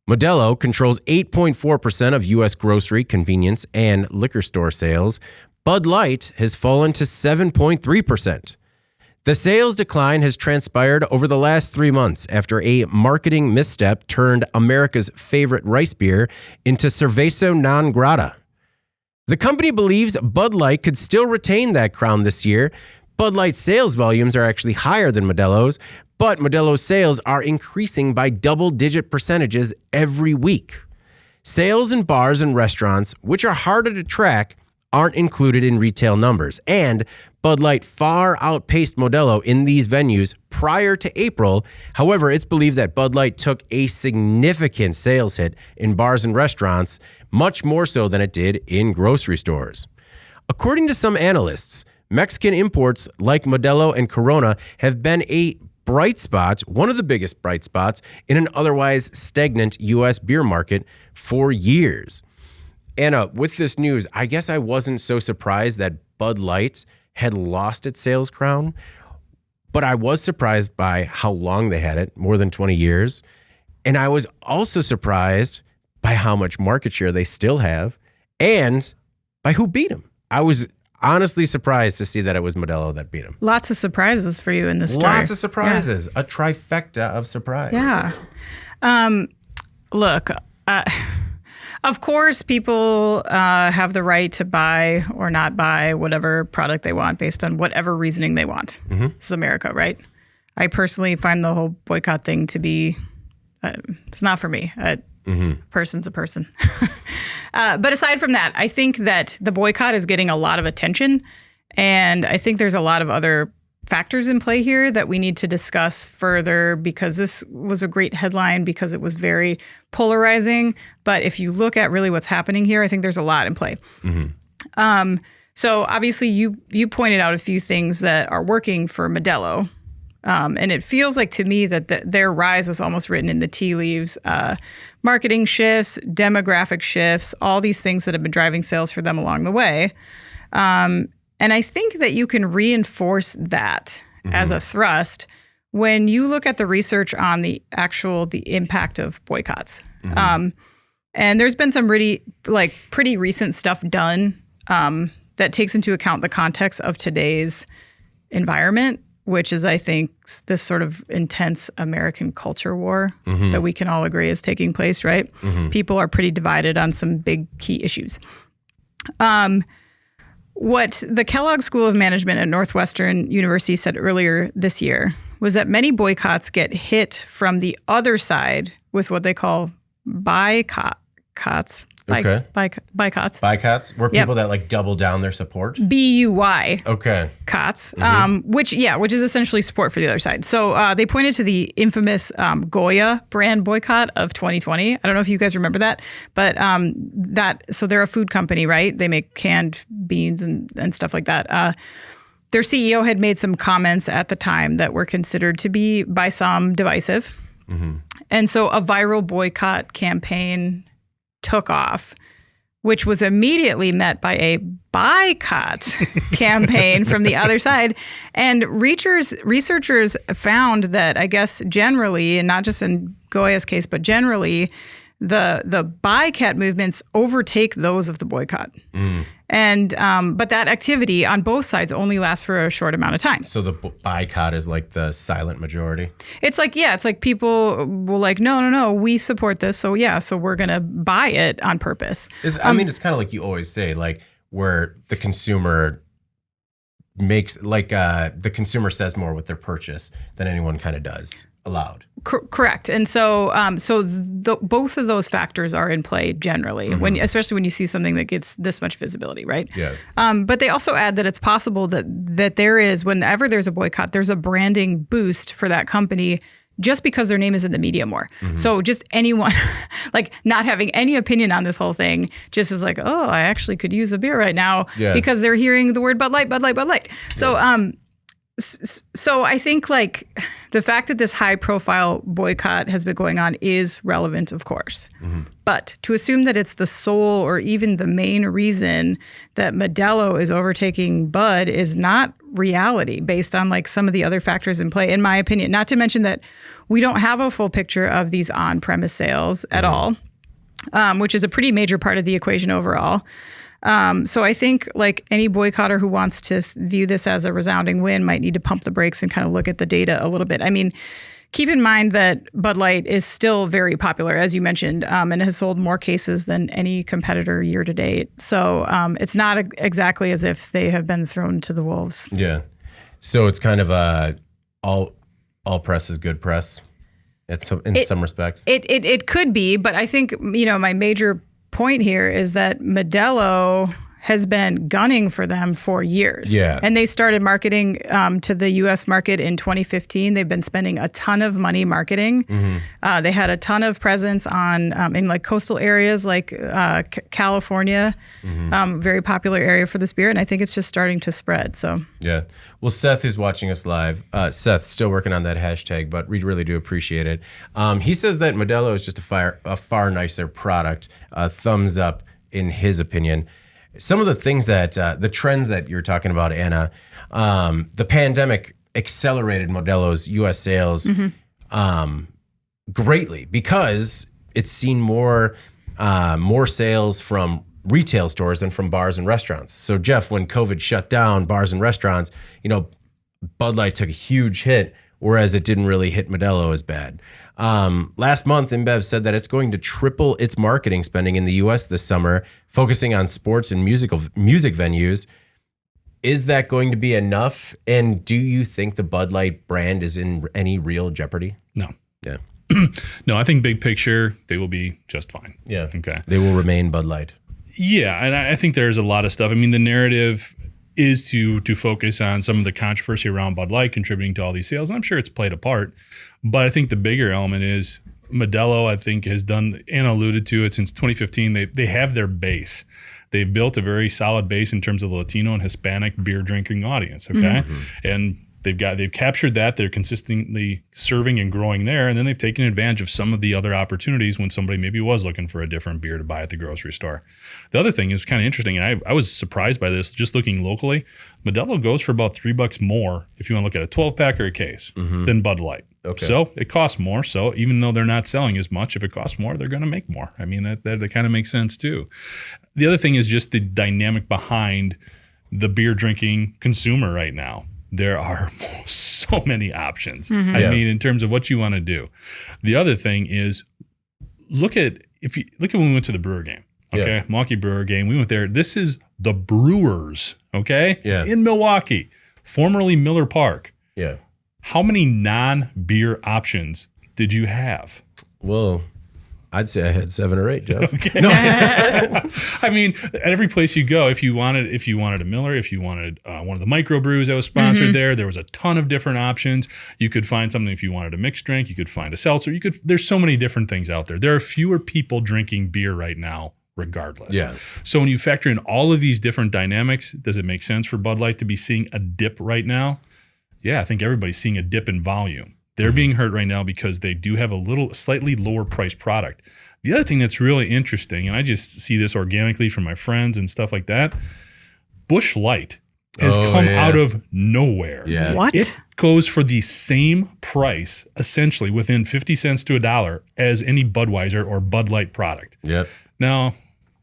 Modelo controls 8.4% of U.S. grocery, convenience, and liquor store sales. Bud Light has fallen to 7.3%. The sales decline has transpired over the last 3 months after a marketing misstep turned America's favorite rice beer into cerveza non grata. The company believes Bud Light could still retain that crown this year. Bud Light sales volumes are actually higher than Modelo's, but Modelo's sales are increasing by double-digit percentages every week. Sales in bars and restaurants, which are harder to track, aren't included in retail numbers, and Bud Light far outpaced Modelo in these venues prior to April. However, it's believed that Bud Light took a significant sales hit in bars and restaurants, much more so than it did in grocery stores. According to some analysts, Mexican imports like Modelo and Corona have been a bright spot, one of the biggest bright spots in an otherwise stagnant U.S. beer market for years. Anna, with this news, I guess I wasn't so surprised that Bud Light had lost its sales crown, but I was surprised by how long they had it, more than 20 years. And I was also surprised by how much market share they still have and by who beat them. I was honestly surprised to see that it was Modelo that beat them. Lots of surprises for you in this story. Lots of surprises. Yeah. A trifecta of surprise. Yeah. Look, of course, people have the right to buy or not buy whatever product they want based on whatever reasoning they want. Mm-hmm. This is America, right? I personally find the whole boycott thing to be, it's not for me. Person's a person. But aside from that, I think that the boycott is getting a lot of attention. And I think there's a lot of other factors in play here that we need to discuss further, because this was a great headline because it was very polarizing. But if you look at really what's happening here, I think there's a lot in play. Mm-hmm. So obviously you pointed out a few things that are working for Modelo. And it feels like to me that their rise was almost written in the tea leaves. Marketing shifts, demographic shifts, all these things that have been driving sales for them along the way. And I think that you can reinforce that as a thrust when you look at the research on the impact of boycotts. And there's been some pretty recent stuff done that takes into account the context of today's environment, which is, I think, this sort of intense American culture war that we can all agree is taking place, right? Mm-hmm. People are pretty divided on some big key issues. What the Kellogg School of Management at Northwestern University said earlier this year was that many boycotts get hit from the other side with what they call boycotts. Okay. Boycotts. Boycotts were people that like double down their support. BUY. Okay. Cots, which is essentially support for the other side. So they pointed to the infamous Goya brand boycott of 2020. I don't know if you guys remember that, but so they're a food company, right? They make canned beans and stuff like that. Their CEO had made some comments at the time that were considered to be, by some, divisive. And so a viral boycott campaign took off, which was immediately met by a boycott campaign from the other side. And researchers found that, I guess, generally, and not just in Goya's case, but generally, the boycott movements overtake those of the boycott. And but that activity on both sides only lasts for a short amount of time. So the boycott is like the silent majority? It's like, yeah, it's like people will like, no, we support this. So yeah, so we're going to buy it on purpose. It's kind of like you always say, like where the consumer makes, like the consumer says more with their purchase than anyone kind of does aloud. Correct. And so both of those factors are in play generally, especially when you see something that gets this much visibility, right? Yeah. But they also add that it's possible that there is, whenever there's a boycott, there's a branding boost for that company just because their name is in the media more. So just anyone like not having any opinion on this whole thing just is like, oh, I actually could use a beer right now because they're hearing the word Bud Light. So, so I think like the fact that this high profile boycott has been going on is relevant, of course. But to assume that it's the sole or even the main reason that Modelo is overtaking Bud is not reality based on like some of the other factors in play, in my opinion. Not to mention that we don't have a full picture of these on-premise sales at all, which is a pretty major part of the equation overall. So I think like any boycotter who wants to view this as a resounding win might need to pump the brakes and kind of look at the data a little bit. I mean, keep in mind that Bud Light is still very popular, as you mentioned, and has sold more cases than any competitor year to date. So it's not exactly as if they have been thrown to the wolves. Yeah. So it's kind of all press is good press in some respects. It could be, but I think, my major point here is that Modelo has been gunning for them for years. Yeah. And they started marketing to the U.S. market in 2015. They've been spending a ton of money marketing. They had a ton of presence in like coastal areas like California, very popular area for this beer. And I think it's just starting to spread. So yeah. Well, Seth, who's watching us live, Seth, still working on that hashtag, but we really do appreciate it. He says that Modelo is just a far nicer product. Thumbs up in his opinion. Some of the things that, the trends that you're talking about, Anna, the pandemic accelerated Modelo's U.S. sales greatly because it's seen more sales from retail stores than from bars and restaurants. So, Jeff, when COVID shut down bars and restaurants, Bud Light took a huge hit, whereas it didn't really hit Modelo as bad. Last month, InBev said that it's going to triple its marketing spending in the U.S. this summer, focusing on sports and music venues. Is that going to be enough? And do you think the Bud Light brand is in any real jeopardy? No. Yeah. No, I think big picture, they will be just fine. Yeah. Okay. They will remain Bud Light. Yeah, and I think there's a lot of stuff. I mean, the narrative is to focus on some of the controversy around Bud Light contributing to all these sales, and I'm sure it's played a part. But I think the bigger element is Modelo, I think, has done, Anna alluded to it, since 2015, they have their base. They've built a very solid base in terms of the Latino and Hispanic beer drinking audience, okay? And they've captured that. They're consistently serving and growing there, and then they've taken advantage of some of the other opportunities when somebody maybe was looking for a different beer to buy at the grocery store. The other thing is kind of interesting, and I was surprised by this, just looking locally, Modelo goes for about $3 more if you want to look at a 12-pack or a case than Bud Light. Okay. So it costs more. So even though they're not selling as much, if it costs more, they're going to make more. I mean, that kind of makes sense too. The other thing is just the dynamic behind the beer drinking consumer right now. There are so many options. I mean, in terms of what you want to do. The other thing is look at when we went to the Brewer game. Okay, Milwaukee Brewer game. We went there. This is the Brewers. Okay, in Milwaukee, formerly Miller Park. Yeah. How many non-beer options did you have? Well, I'd say I had 7 or 8, Jeff. Okay. No. I mean, at every place you go, if you wanted a Miller, if you wanted one of the microbrews that was sponsored there was a ton of different options. You could find something if you wanted a mixed drink. You could find a seltzer. There's so many different things out there. There are fewer people drinking beer right now regardless. Yeah. So when you factor in all of these different dynamics, does it make sense for Bud Light to be seeing a dip right now? Yeah, I think everybody's seeing a dip in volume. They're being hurt right now because they do have a slightly lower priced product. The other thing that's really interesting, and I just see this organically from my friends and stuff like that, Busch Light has come out of nowhere. Yeah. What? It goes for the same price, essentially within 50 cents to $1 as any Budweiser or Bud Light product. Yep. Now,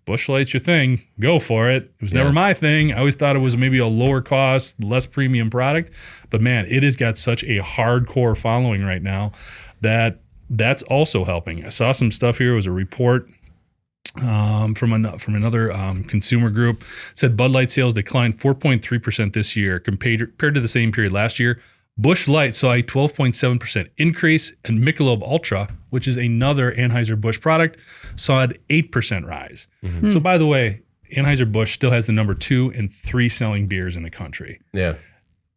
Busch Light's your thing. Go for it. It was never my thing. I always thought it was maybe a lower cost, less premium product. But man, it has got such a hardcore following right now that's also helping. I saw some stuff here. It was a report from another consumer group. It said Bud Light sales declined 4.3% this year compared to the same period last year. Busch Light saw a 12.7% increase, and Michelob Ultra, which is another Anheuser-Busch product, saw an 8% rise. So by the way, Anheuser-Busch still has the number 2 and 3 selling beers in the country. Yeah.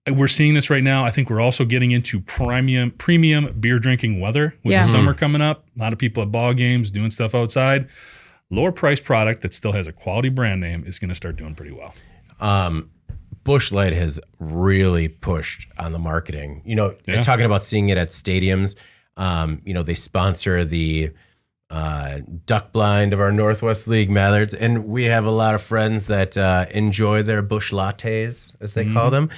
We're seeing this right now. I think we're also getting into premium beer drinking weather with the summer coming up. A lot of people at ball games doing stuff outside. Lower priced product that still has a quality brand name is going to start doing pretty well. Busch Light has really pushed on the marketing. You know, talking about seeing it at stadiums. You know, they sponsor the duck blind of our Northwest League Mallards, and we have a lot of friends that enjoy their Busch lattes, as they call them.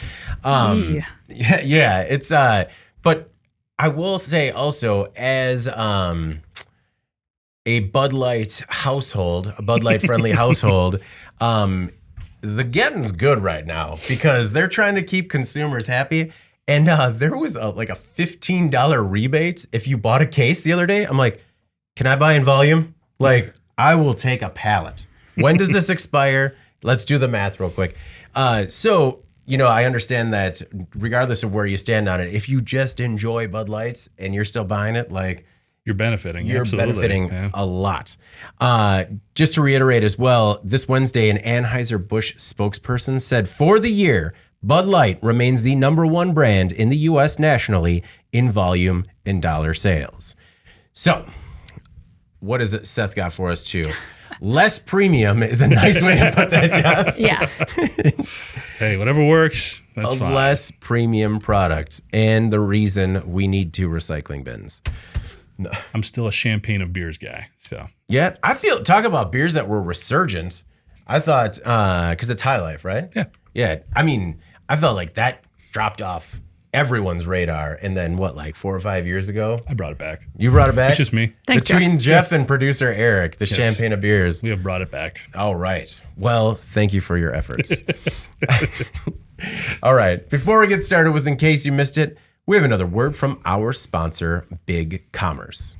Yeah, it's but I will say also, as a Bud Light household, a Bud Light friendly household, the getting's good right now because they're trying to keep consumers happy. And there was like a $15 rebate if you bought a case the other day. I'm like, can I buy in volume? Like, I will take a pallet. When does this expire? Let's do the math real quick. So, you know, I understand that regardless of where you stand on it, if you just enjoy Bud Light and you're still buying it, like, You're benefiting. you're Absolutely. benefiting a lot. Just to reiterate as well, this Wednesday, an Anheuser-Busch spokesperson said for the year, Bud Light remains the #1 brand in the U.S. nationally in volume and dollar sales. So, what is it Seth got for us too? Less premium is a nice way to put that, Jeff. Yeah. Hey, whatever works. That's A fine. less premium product, and the reason we need 2 recycling bins. I'm still a champagne of beers guy. So Yeah, I feel, talk about beers that were resurgent. I thought, because it's High Life, right? Yeah. Yeah, I mean, I felt like that dropped off everyone's radar. And then what, like 4 or 5 years ago? I brought it back. You brought it back? It's just me. Thanks, Between Jeff and producer Eric, the champagne of beers. We have brought it back. All right. Well, thank you for your efforts. All right. Before we get started with In Case You Missed It, we have another word from our sponsor, Big Commerce.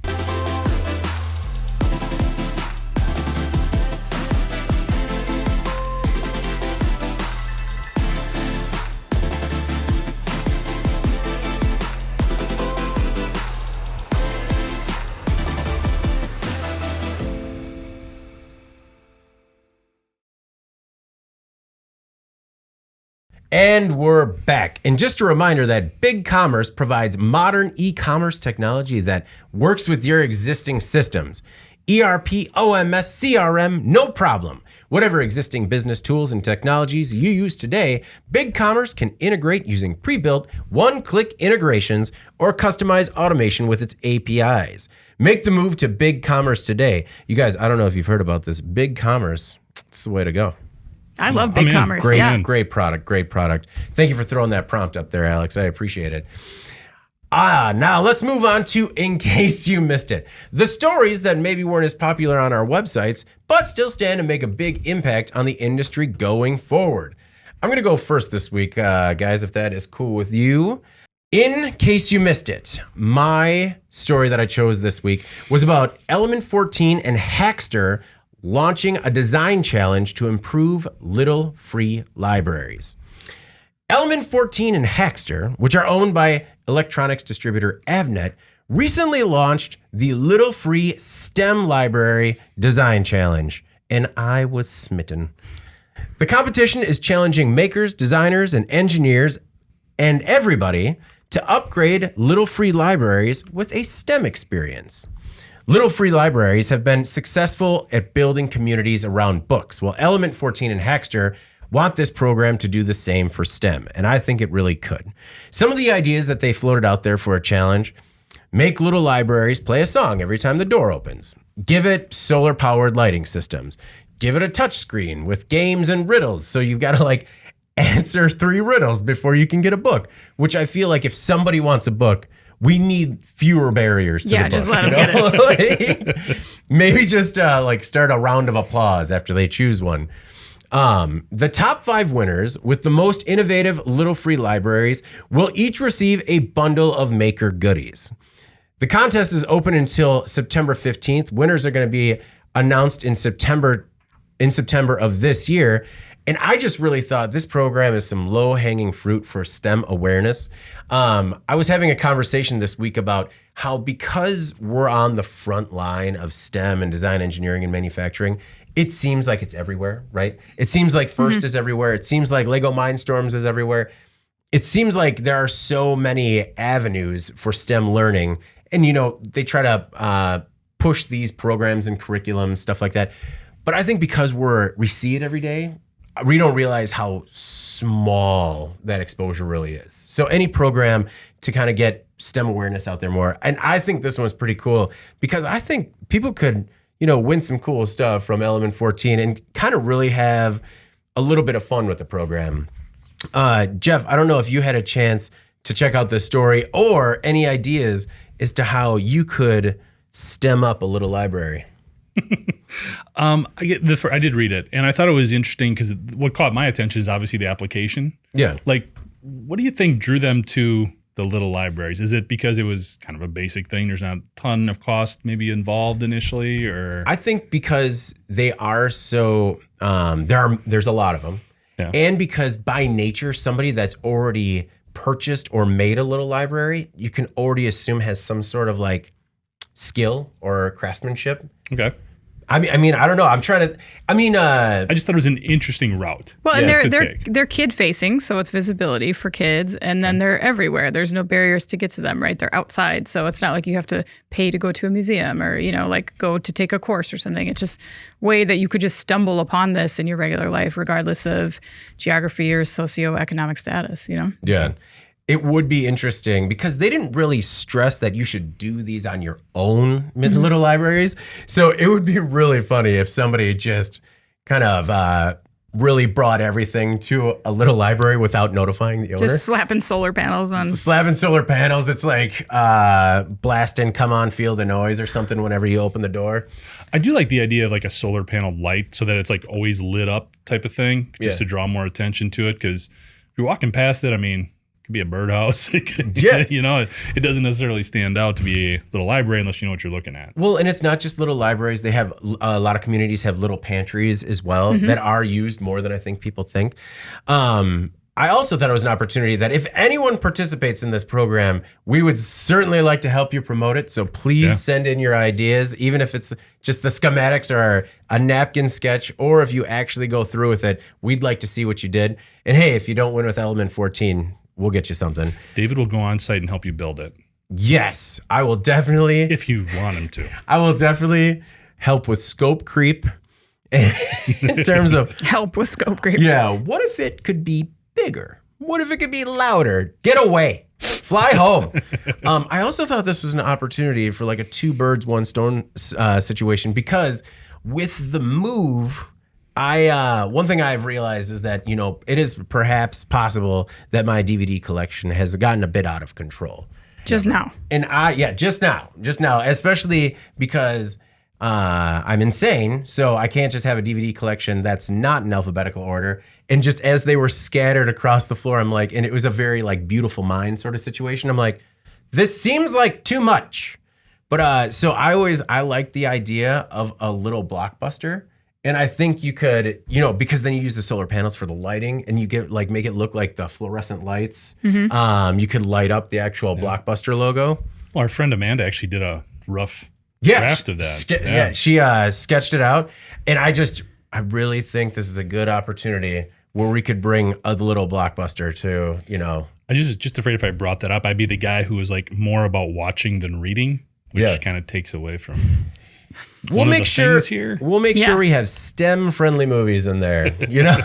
And we're back. And just a reminder that Big Commerce provides modern e-commerce technology that works with your existing systems. ERP, OMS, CRM, no problem. Whatever existing business tools and technologies you use today, Big Commerce can integrate using pre-built one-click integrations or customize automation with its APIs. Make the move to Big Commerce today. You guys, I don't know if you've heard about this. Big Commerce, it's the way to go. I love I'm Big in. Commerce. Great, Yeah. great product, great product. Thank you for throwing that prompt up there, Alex. I appreciate it. Now let's move on to In Case You Missed It. The stories that maybe weren't as popular on our websites, but still stand to make a big impact on the industry going forward. I'm going to go first this week, guys, if that is cool with you. In case you missed it, my story that I chose this week was about Element 14 and Hackster launching a design challenge to improve little free libraries. Element 14 and Hackster, which are owned by electronics distributor Avnet, recently launched the Little Free STEM Library Design Challenge, and I was smitten. The competition is challenging makers, designers, and engineers, and everybody to upgrade little free libraries with a STEM experience. Little free libraries have been successful at building communities around books. Well, Element 14 and Hackster want this program to do the same for STEM, and I think it really could. Some of the ideas that they floated out there for a challenge: make little libraries play a song every time the door opens. Give it solar-powered lighting systems. Give it a touch screen with games and riddles, so you've got to like answer 3 riddles before you can get a book, which I feel like if somebody wants a book, we need fewer barriers to the book. Just let them get it. Like, maybe just like start a round of applause after they choose one. The top 5 winners with the most innovative little free libraries will each receive a bundle of maker goodies. The contest is open until September 15th. Winners are going to be announced in September of this year. And I just really thought this program is some low-hanging fruit for STEM awareness. I was having a conversation this week about how, because we're on the front line of STEM and design, engineering, and manufacturing, it seems like it's everywhere, right? It seems like FIRST is everywhere. It seems like Lego Mindstorms is everywhere. It seems like there are so many avenues for STEM learning. And, you know, they try to push these programs and curriculum, stuff like that. But I think because we see it every day, we don't realize how small that exposure really is. So any program to kind of get STEM awareness out there more. And I think this one's pretty cool because I think people could, you know, win some cool stuff from Element 14 and kind of really have a little bit of fun with the program. Jeff, I don't know if you had a chance to check out this story or any ideas as to how you could STEM up a little library. I did read it, and I thought it was interesting because what caught my attention is obviously the application. Yeah. Like, what do you think drew them to the little libraries? Is it because it was kind of a basic thing? There's not a ton of cost maybe involved initially, or? I think because they are so, there's a lot of them. Yeah. And because by nature, somebody that's already purchased or made a little library, you can already assume has some sort of like skill or craftsmanship. Okay. I mean, I don't know. I just thought it was an interesting route. Well, and to they're kid facing, so it's visibility for kids, and then they're everywhere. There's no barriers to get to them, right? They're outside, so it's not like you have to pay to go to a museum or, you know, like go to take a course or something. It's just a way that you could just stumble upon this in your regular life, regardless of geography or socioeconomic status, you know? Yeah. It would be interesting because they didn't really stress that you should do these on your own little libraries. So it would be really funny if somebody just kind of really brought everything to a little library without notifying the owner. Just slapping solar panels on. Slapping solar panels. It's like blasting "Come On, Feel the Noise" or something whenever you open the door. I do like the idea of like a solar panel light so that it's like always lit up type of thing, just to draw more attention to it. Because if you're walking past it, I mean, be a birdhouse. You know, it doesn't necessarily stand out to be a little library unless you know what you're looking at. Well, and it's not just little libraries. They have a lot of communities have little pantries as well that are used more than I think people think. I also thought it was an opportunity that if anyone participates in this program, we would certainly like to help you promote it. So please send in your ideas, even if it's just the schematics or a napkin sketch, or if you actually go through with it, we'd like to see what you did. And hey, if you don't win with Element 14, we'll get you something. David will go on site and help you build it. Yes, I will definitely. If you want him to. I will definitely help with scope creep in terms of. Help with scope creep. Yeah, what if it could be bigger? What if it could be louder? Get away. Fly home. I also thought this was an opportunity for like a 2 birds, 1 stone situation because with the move, one thing I've realized is that, you know, it is perhaps possible that my DVD collection has gotten a bit out of control. Just now. And just now, especially because I'm insane. So I can't just have a DVD collection that's not in alphabetical order. And just as they were scattered across the floor, I'm like, and it was a very like Beautiful Mind sort of situation. I'm like, this seems like too much. But so I like the idea of a little blockbuster. And I think you could, you know, because then you use the solar panels for the lighting and you get like, make it look like the fluorescent lights. You could light up the actual Blockbuster logo. Well, our friend Amanda actually did a rough draft of that. She sketched it out. And I really think this is a good opportunity where we could bring a little Blockbuster to, you know. I just afraid if I brought that up, I'd be the guy who was like more about watching than reading. which kind of takes away from. We'll make sure we have STEM-friendly movies in there. You know,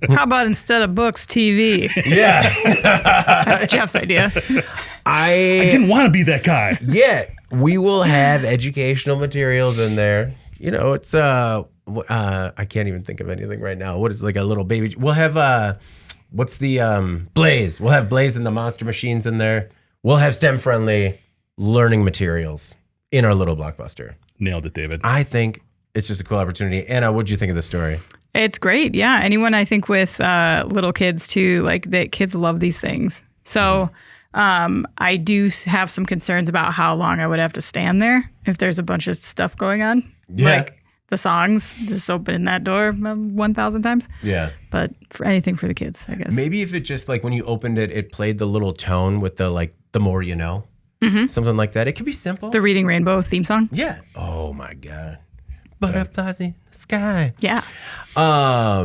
how about instead of books, TV? Yeah, that's Jeff's idea. I didn't want to be that guy. Yeah, we will have educational materials in there. You know, it's I can't even think of anything right now. What is like a little baby? We'll have what's the Blaze? We'll have Blaze and the Monster Machines in there. We'll have STEM-friendly learning materials in our little blockbuster. Nailed it, David. I think it's just a cool opportunity. Anna, what'd you think of the story? It's great. Yeah. Anyone I think with little kids too, like the kids love these things. So I do have some concerns about how long I would have to stand there if there's a bunch of stuff going on. Yeah. Like the songs, just opening that door 1,000 times. Yeah. But for anything for the kids, I guess. Maybe if it just like when you opened it, it played the little tone with the like the more you know. Mm-hmm. Something like that. It could be simple. The Reading Rainbow theme song. Yeah. Oh my God. Butterflies in the sky. Yeah. I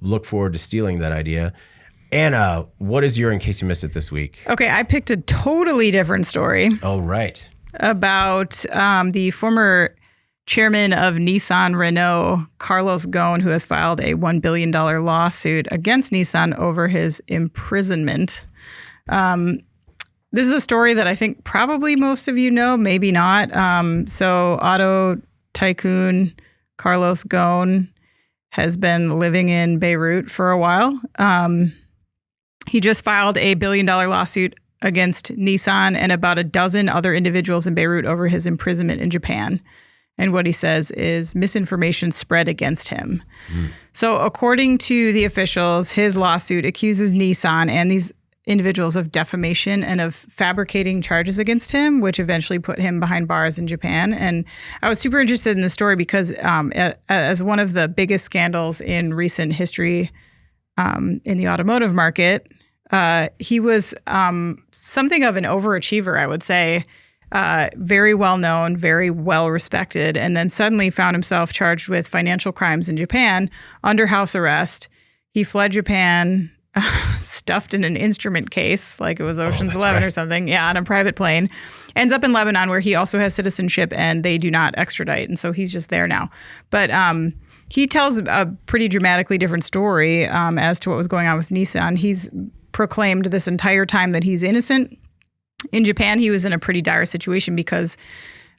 look forward to stealing that idea. Anna, what is your in case you missed it this week? Okay, I picked a totally different story. Oh, right. About the former chairman of Nissan Renault, Carlos Ghosn, who has filed a $1 billion lawsuit against Nissan over his imprisonment. This is a story that I think probably most of you know, maybe not. So auto tycoon Carlos Ghosn has been living in Beirut for a while. He just filed a $1 billion lawsuit against Nissan and about a dozen other individuals in Beirut over his imprisonment in Japan. And what he says is misinformation spread against him. So according to the officials, his lawsuit accuses Nissan and these individuals of defamation and of fabricating charges against him, which eventually put him behind bars in Japan. And I was super interested in the story because as one of the biggest scandals in recent history in the automotive market, he was something of an overachiever, I would say. Very well known, very well respected, and then suddenly found himself charged with financial crimes in Japan under house arrest. He fled Japan, stuffed in an instrument case, like it was Ocean's 11 or something. Yeah, on a private plane. Ends up in Lebanon, where he also has citizenship, and they do not extradite. And so he's just there now. But he tells a pretty dramatically different story as to what was going on with Nissan. He's proclaimed this entire time that he's innocent. In Japan, he was in a pretty dire situation because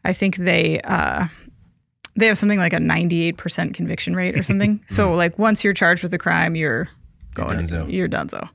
I think they have something like a 98% conviction rate or something. So like once you're charged with a crime, you're donezo.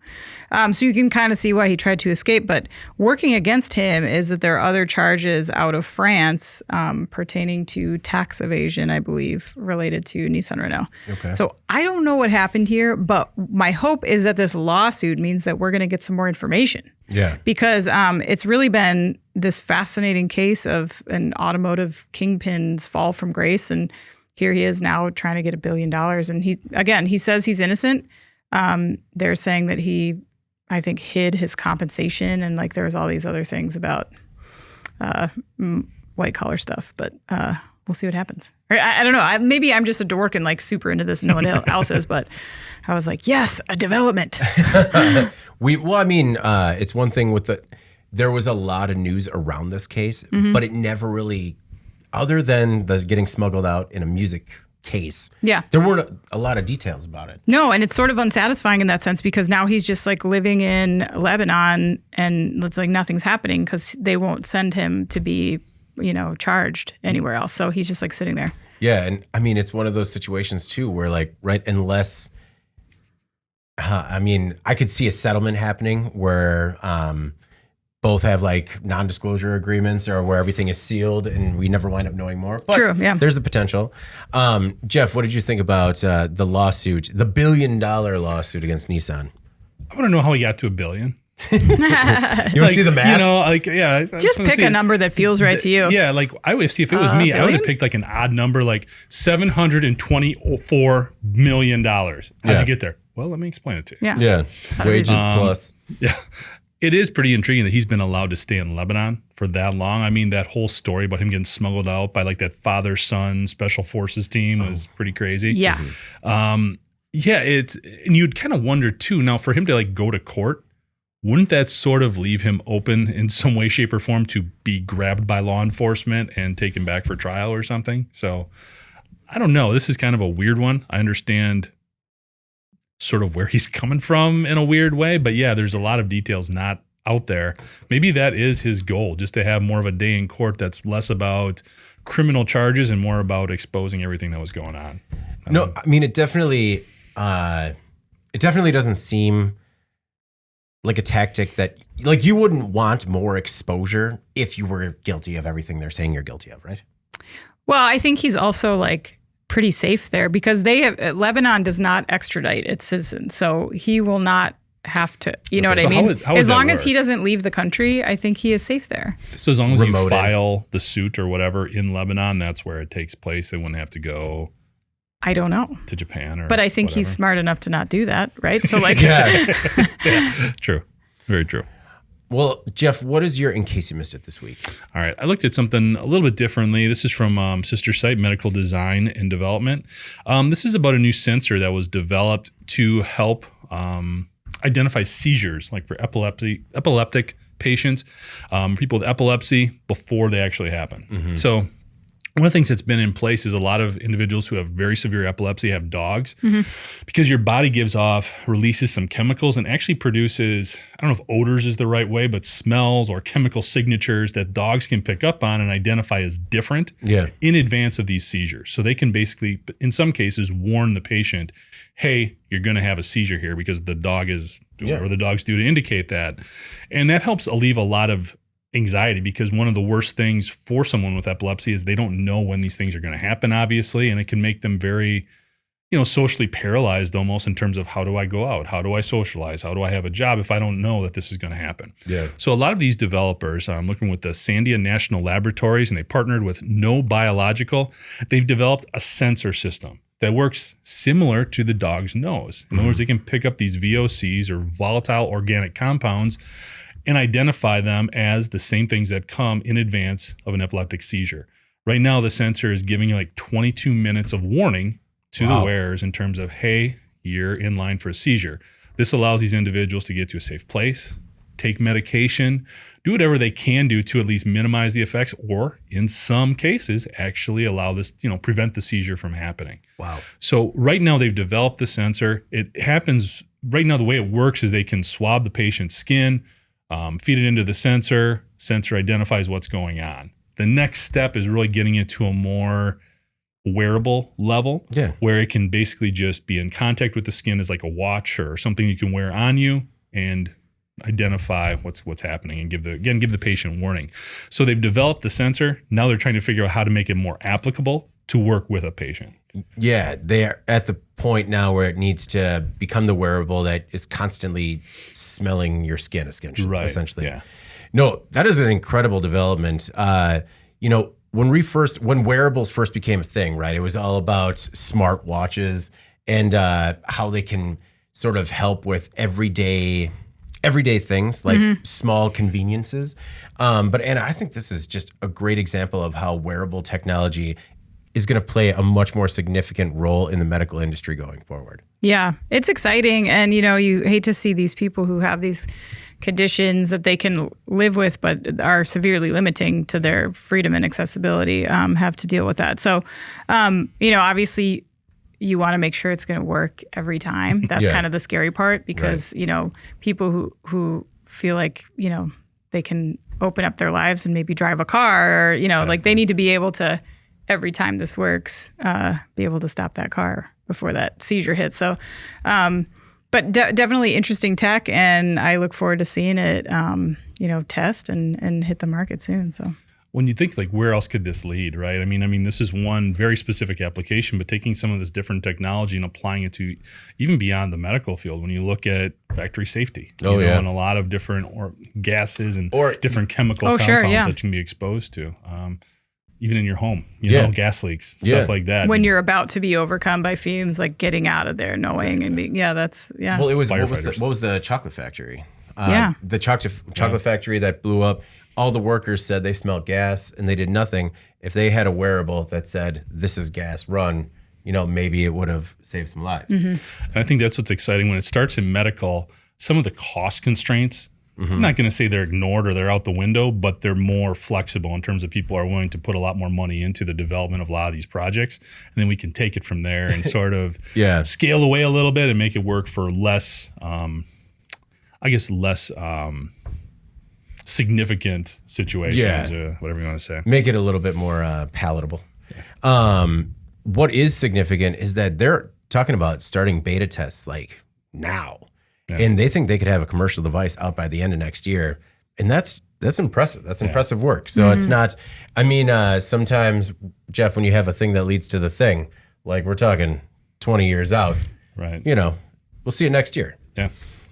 So you can kind of see why he tried to escape. But working against him is that there are other charges out of France pertaining to tax evasion, I believe, related to Nissan Renault. Okay. So I don't know what happened here, but my hope is that this lawsuit means that we're going to get some more information. Yeah. Because it's really been this fascinating case of an automotive kingpin's fall from grace. And here he is now trying to get $1 billion. And he says he's innocent. They're saying that he, I think, hid his compensation and like there was all these other things about white collar stuff, but we'll see what happens. I don't know. Maybe I'm just a dork and like super into this and no one else is, but I was like, yes, a development. It's one thing with there was a lot of news around this case, but it never really, other than the getting smuggled out in a music case. Yeah. There weren't a lot of details about it. No, and it's sort of unsatisfying in that sense because now he's just like living in Lebanon and it's like nothing's happening because they won't send him to be, charged anywhere else. So he's just like sitting there. Yeah. And I mean, it's one of those situations too where like, right, unless, I could see a settlement happening where both have like non-disclosure agreements or where everything is sealed and we never wind up knowing more. But true, yeah. There's the potential. Jeff, what did you think about the lawsuit, the $1 billion lawsuit against Nissan? I want to know how he got to $1 billion. You want to see the math? Just pick a number that feels right to you. Yeah, like I would see if it was me, I would have picked like an odd number, like $724 million. How'd you get there? Well, let me explain it to you. Yeah. Wages plus. Yeah. It is pretty intriguing that he's been allowed to stay in Lebanon for that long. I mean, that whole story about him getting smuggled out by like that father-son special forces team was pretty crazy. Yeah. And you'd kind of wonder too, now for him to like go to court, wouldn't that sort of leave him open in some way, shape, or form to be grabbed by law enforcement and taken back for trial or something? So I don't know. This is kind of a weird one. I understand sort of where he's coming from in a weird way, but yeah, there's a lot of details not out there. Maybe that is his goal, just to have more of a day in court that's less about criminal charges and more about exposing everything that was going on. No, I mean, it definitely doesn't seem like a tactic that, like, you wouldn't want more exposure if you were guilty of everything they're saying you're guilty of, right? Well, I think he's also like pretty safe there because Lebanon does not extradite its citizens, so he will not have to, you know what I mean? How as would long that as work? he doesn't leave the country, I think he is safe there. So as long as you Remote in. file the suit or whatever in Lebanon, that's where it takes place. They wouldn't have to go I don't know. to Japan or But I think he's whatever. smart enough to not do that, right? So like, Yeah. Yeah, true. Very true. Well, Jeff, what is your, in case you missed it this week? All right. I looked at something a little bit differently. This is from Sister Site Medical Design and Development. This is about a new sensor that was developed to help identify seizures, like for epileptic patients, people with epilepsy before they actually happen. So one of the things that's been in place is a lot of individuals who have very severe epilepsy have dogs because your body releases some chemicals and actually produces, I don't know if odors is the right way, but smells or chemical signatures that dogs can pick up on and identify as different in advance of these seizures. So they can basically, in some cases, warn the patient, hey, you're going to have a seizure here because the dog is doing whatever the dogs do to indicate that. And that helps alleviate a lot of anxiety because one of the worst things for someone with epilepsy is they don't know when these things are going to happen, obviously, and it can make them very, socially paralyzed almost in terms of how do I go out? How do I socialize? How do I have a job if I don't know that this is going to happen? Yeah. So a lot of these developers, I'm looking with the Sandia National Laboratories, and they partnered with No Biological. They've developed a sensor system that works similar to the dog's nose. In other words, they can pick up these VOCs or volatile organic compounds and identify them as the same things that come in advance of an epileptic seizure. Right now, the sensor is giving you like 22 minutes of warning to the wearers in terms of, hey, you're in line for a seizure. This allows these individuals to get to a safe place, take medication, do whatever they can do to at least minimize the effects, or in some cases, actually allow this, prevent the seizure from happening. Wow. So right now they've developed the sensor. It happens, right now the way it works is they can swab the patient's skin, feed it into the sensor identifies what's going on. The next step is really getting it to a more wearable level where it can basically just be in contact with the skin as like a watch or something you can wear on you and identify what's happening and give the patient warning. So they've developed the sensor. Now they're trying to figure out how to make it more applicable to work with a patient. Yeah, they are at the point now where it needs to become the wearable that is constantly smelling your skin, essentially. Yeah. No, that is an incredible development. When wearables first became a thing, right? It was all about smart watches and how they can sort of help with everyday things like small conveniences. But I think this is just a great example of how wearable technology is going to play a much more significant role in the medical industry going forward. Yeah, it's exciting. And, you hate to see these people who have these conditions that they can live with, but are severely limiting to their freedom and accessibility, have to deal with that. So, obviously you want to make sure it's going to work every time. That's kind of the scary part because, people who feel like, they can open up their lives and maybe drive a car or, like they need to be able to, every time this works, be able to stop that car before that seizure hits. So, but definitely interesting tech, and I look forward to seeing it, test and hit the market soon. So, when you think like where else could this lead, right? I mean, this is one very specific application, but taking some of this different technology and applying it to even beyond the medical field. When you look at factory safety, and a lot of different gases and different chemical compounds that you can be exposed to. Even in your home, gas leaks, stuff like that. When you're about to be overcome by fumes, like getting out of there, knowing and being, Well, it was what was the chocolate factory? The chocolate factory that blew up. All the workers said they smelled gas and they did nothing. If they had a wearable that said this is gas, run, maybe it would have saved some lives. And I think that's what's exciting when it starts in medical. Some of the cost constraints I'm not going to say they're ignored or they're out the window, but they're more flexible in terms of people are willing to put a lot more money into the development of a lot of these projects. And then we can take it from there and sort of scale away a little bit and make it work for less, significant situations, whatever you want to say. Make it a little bit more palatable. What is significant is that they're talking about starting beta tests like now. Yeah. And they think they could have a commercial device out by the end of next year. And that's impressive. That's impressive work. So it's not, sometimes, Jeff, when you have a thing that leads to the thing, like we're talking 20 years out, right? We'll see you next year. Yeah.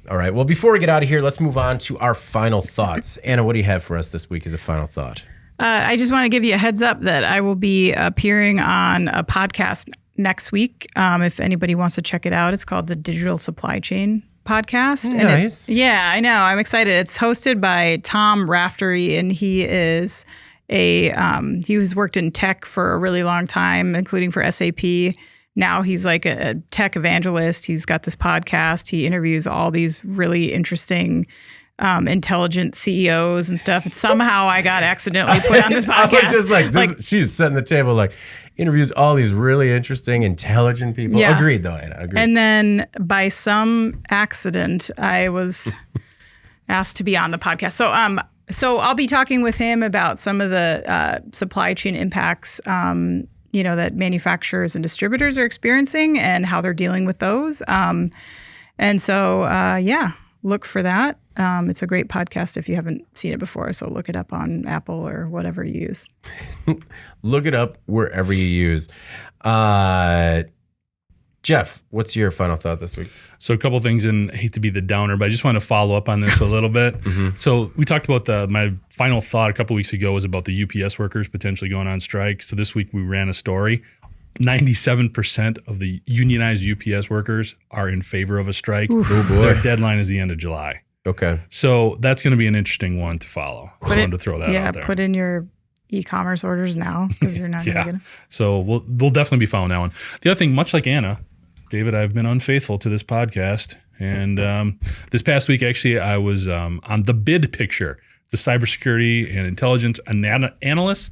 All right. Well, before we get out of here, let's move on to our final thoughts. Anna, what do you have for us this week as a final thought? I just want to give you a heads up that I will be appearing on a podcast next week. If anybody wants to check it out, it's called the Digital Supply Chain Podcast. Nice. I know. I'm excited. It's hosted by Tom Raftery, and he is he's worked in tech for a really long time, including for SAP. Now he's like a tech evangelist. He's got this podcast. He interviews all these really interesting intelligent CEOs and stuff. And somehow I got accidentally put on this podcast. I was just like, she's setting the table, like interviews all these really interesting, intelligent people. Yeah. Agreed, though, Anna. Agreed. And then by some accident, I was asked to be on the podcast. So I'll be talking with him about some of the supply chain impacts, that manufacturers and distributors are experiencing and how they're dealing with those. Look for that. It's a great podcast if you haven't seen it before. So look it up on Apple or whatever you use. Look it up wherever you use. Jeff, what's your final thought this week? So a couple of things, and I hate to be the downer, but I just want to follow up on this a little bit. So we talked about my final thought a couple of weeks ago was about the UPS workers potentially going on strike. So this week we ran a story. 97% of the unionized UPS workers are in favor of a strike. Oh boy. Their deadline is the end of July. Okay. So that's going to be an interesting one to follow. Just wanted to throw that out there. Put in your e-commerce orders now because you're not going to get them. So we'll definitely be following that one. The other thing, much like Anna, David, I've been unfaithful to this podcast. And this past week, actually, I was on the bid picture, the cybersecurity and intelligence analysis.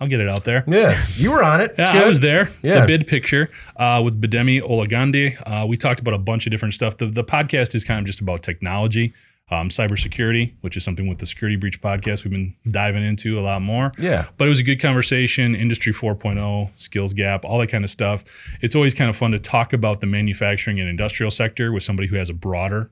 I'll get it out there. Yeah, you were on it. Yeah, I was there. Yeah. The bid picture with Bidemi Olagandi. We talked about a bunch of different stuff. The podcast is kind of just about technology, cybersecurity, which is something with the Security Breach podcast we've been diving into a lot more. Yeah. But it was a good conversation, Industry 4.0, skills gap, all that kind of stuff. It's always kind of fun to talk about the manufacturing and industrial sector with somebody who has a broader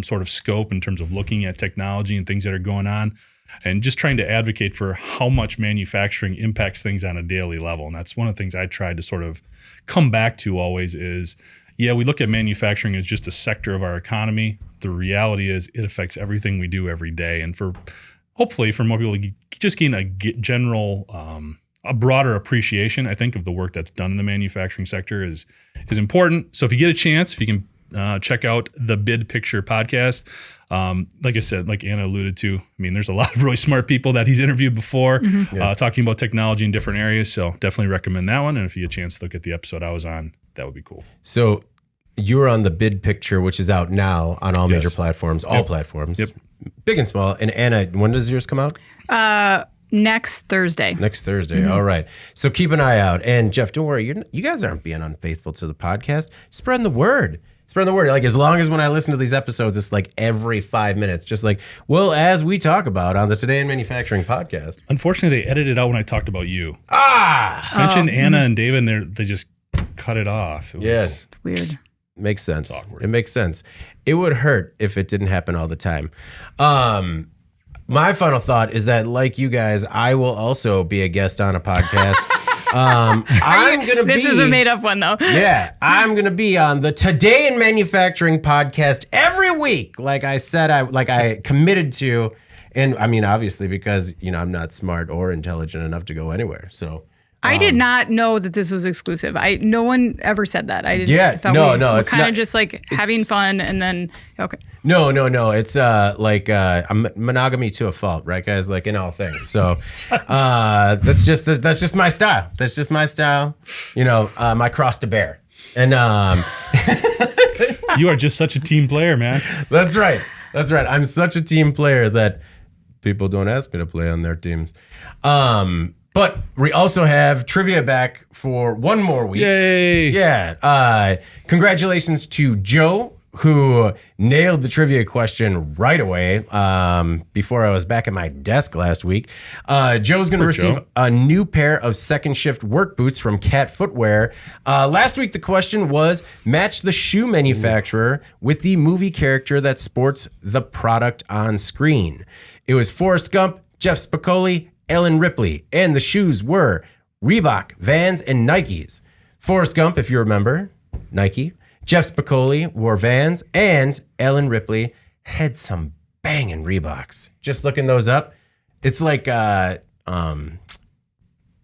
sort of scope in terms of looking at technology and things that are going on, and just trying to advocate for how much manufacturing impacts things on a daily level. And that's one of the things I tried to sort of come back to always is, we look at manufacturing as just a sector of our economy. The reality is it affects everything we do every day. And hopefully for more people to just gain a general, a broader appreciation, I think, of the work that's done in the manufacturing sector is important. So if you get a chance, if you can check out the Bid Picture podcast. Like I said, like Anna alluded to, there's a lot of really smart people that he's interviewed before talking about technology in different areas. So definitely recommend that one. And if you get a chance to look at the episode I was on, that would be cool. So you were on the Bid Picture, which is out now on all major platforms, all platforms, big and small. And Anna, when does yours come out? Next Thursday. All right. So keep an eye out. And Jeff, don't worry. You guys aren't being unfaithful to the podcast. Spreading the word. Like, as long as when I listen to these episodes, it's like every 5 minutes, just like, as we talk about on the Today in Manufacturing podcast. Unfortunately, they edited out when I talked about you. Mentioned Anna and David, and they just cut it off. It's weird. Makes sense. It makes sense. It would hurt if it didn't happen all the time. My final thought is that, like you guys, I will also be a guest on a podcast. This is a made up one though. Yeah, I'm gonna be on the Today in Manufacturing podcast every week, like I said, I committed to, and obviously because I'm not smart or intelligent enough to go anywhere. So I did not know that this was exclusive. No one ever said that. I didn't. Yeah, thought no, it's kind of just like having fun, and then okay. No. It's monogamy to a fault, right, guys? Like in all things. So that's just my style. That's just my style. My cross to bear. And you are just such a team player, man. That's right. That's right. I'm such a team player that people don't ask me to play on their teams. But we also have trivia back for one more week. Yay! Yeah. Congratulations to Joe, who nailed the trivia question right away before I was back at my desk last week. Joe's going to receive a new pair of second shift work boots from Cat Footwear. Last week, the question was match the shoe manufacturer with the movie character that sports the product on screen. It was Forrest Gump, Jeff Spicoli, Ellen Ripley, and the shoes were Reebok, Vans, and Nikes. Forrest Gump, if you remember, Nike. Jeff Spicoli wore Vans, and Ellen Ripley had some banging Reeboks. Just looking those up, it's like the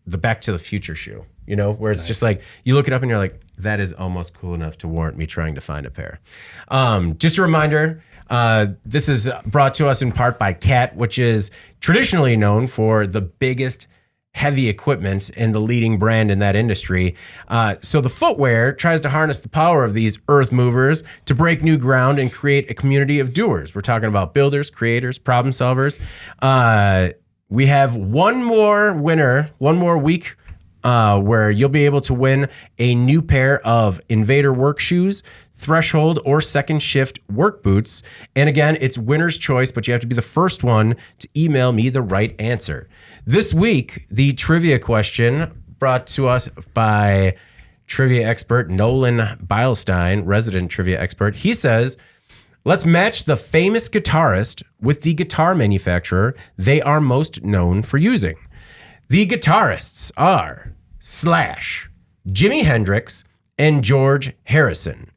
Back to the Future shoe, you know, where it's just like you look it up and you're like, that is almost cool enough to warrant me trying to find a pair. Just a reminder, this is brought to us in part by Cat, which is traditionally known for the biggest heavy equipment and the leading brand in that industry. So the footwear tries to harness the power of these earth movers to break new ground and create a community of doers. We're talking about builders, creators, problem solvers. We have one more winner, one more week where you'll be able to win a new pair of Invader work shoes, Threshold, or second shift work boots. And again, it's winner's choice, but you have to be the first one to email me the right answer. This week, the trivia question brought to us by trivia expert Nolan Beilstein, resident trivia expert. He says, let's match the famous guitarist with the guitar manufacturer they are most known for using. The guitarists are Slash, Jimi Hendrix, and George Harrison.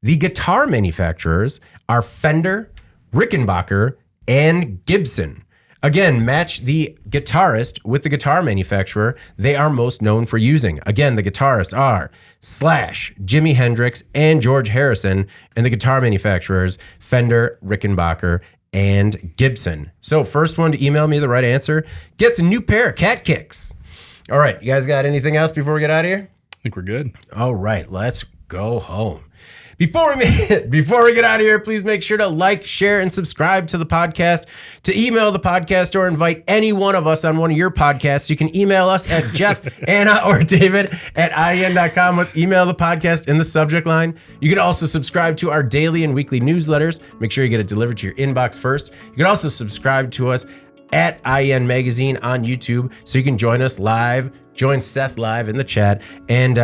The guitar manufacturers are Fender, Rickenbacker, and Gibson. Again, match the guitarist with the guitar manufacturer they are most known for using. Again, the guitarists are Slash, Jimi Hendrix, and George Harrison, and the guitar manufacturers Fender, Rickenbacker, and Gibson. So first one to email me the right answer gets a new pair of Cat Kicks. All right, you guys got anything else before we get out of here? I think we're good. All right, let's go home. Before we get out of here, please make sure to like, share, and subscribe to the podcast. To email the podcast or invite any one of us on one of your podcasts, you can email us at Jeff, Anna, or David at IEN.com with email the podcast in the subject line. You can also subscribe to our daily and weekly newsletters. Make sure you get it delivered to your inbox first. You can also subscribe to us at IEN Magazine on YouTube so you can join us live, join Seth live in the chat, and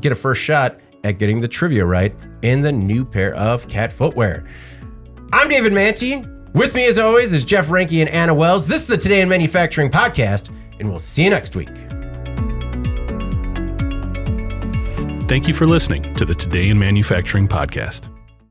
get a first shot at getting the trivia right in the new pair of Cat footwear. I'm David Manti. With me, as always, is Jeff Ranke and Anna Wells. This is the Today in Manufacturing podcast, and we'll see you next week. Thank you for listening to the Today in Manufacturing podcast.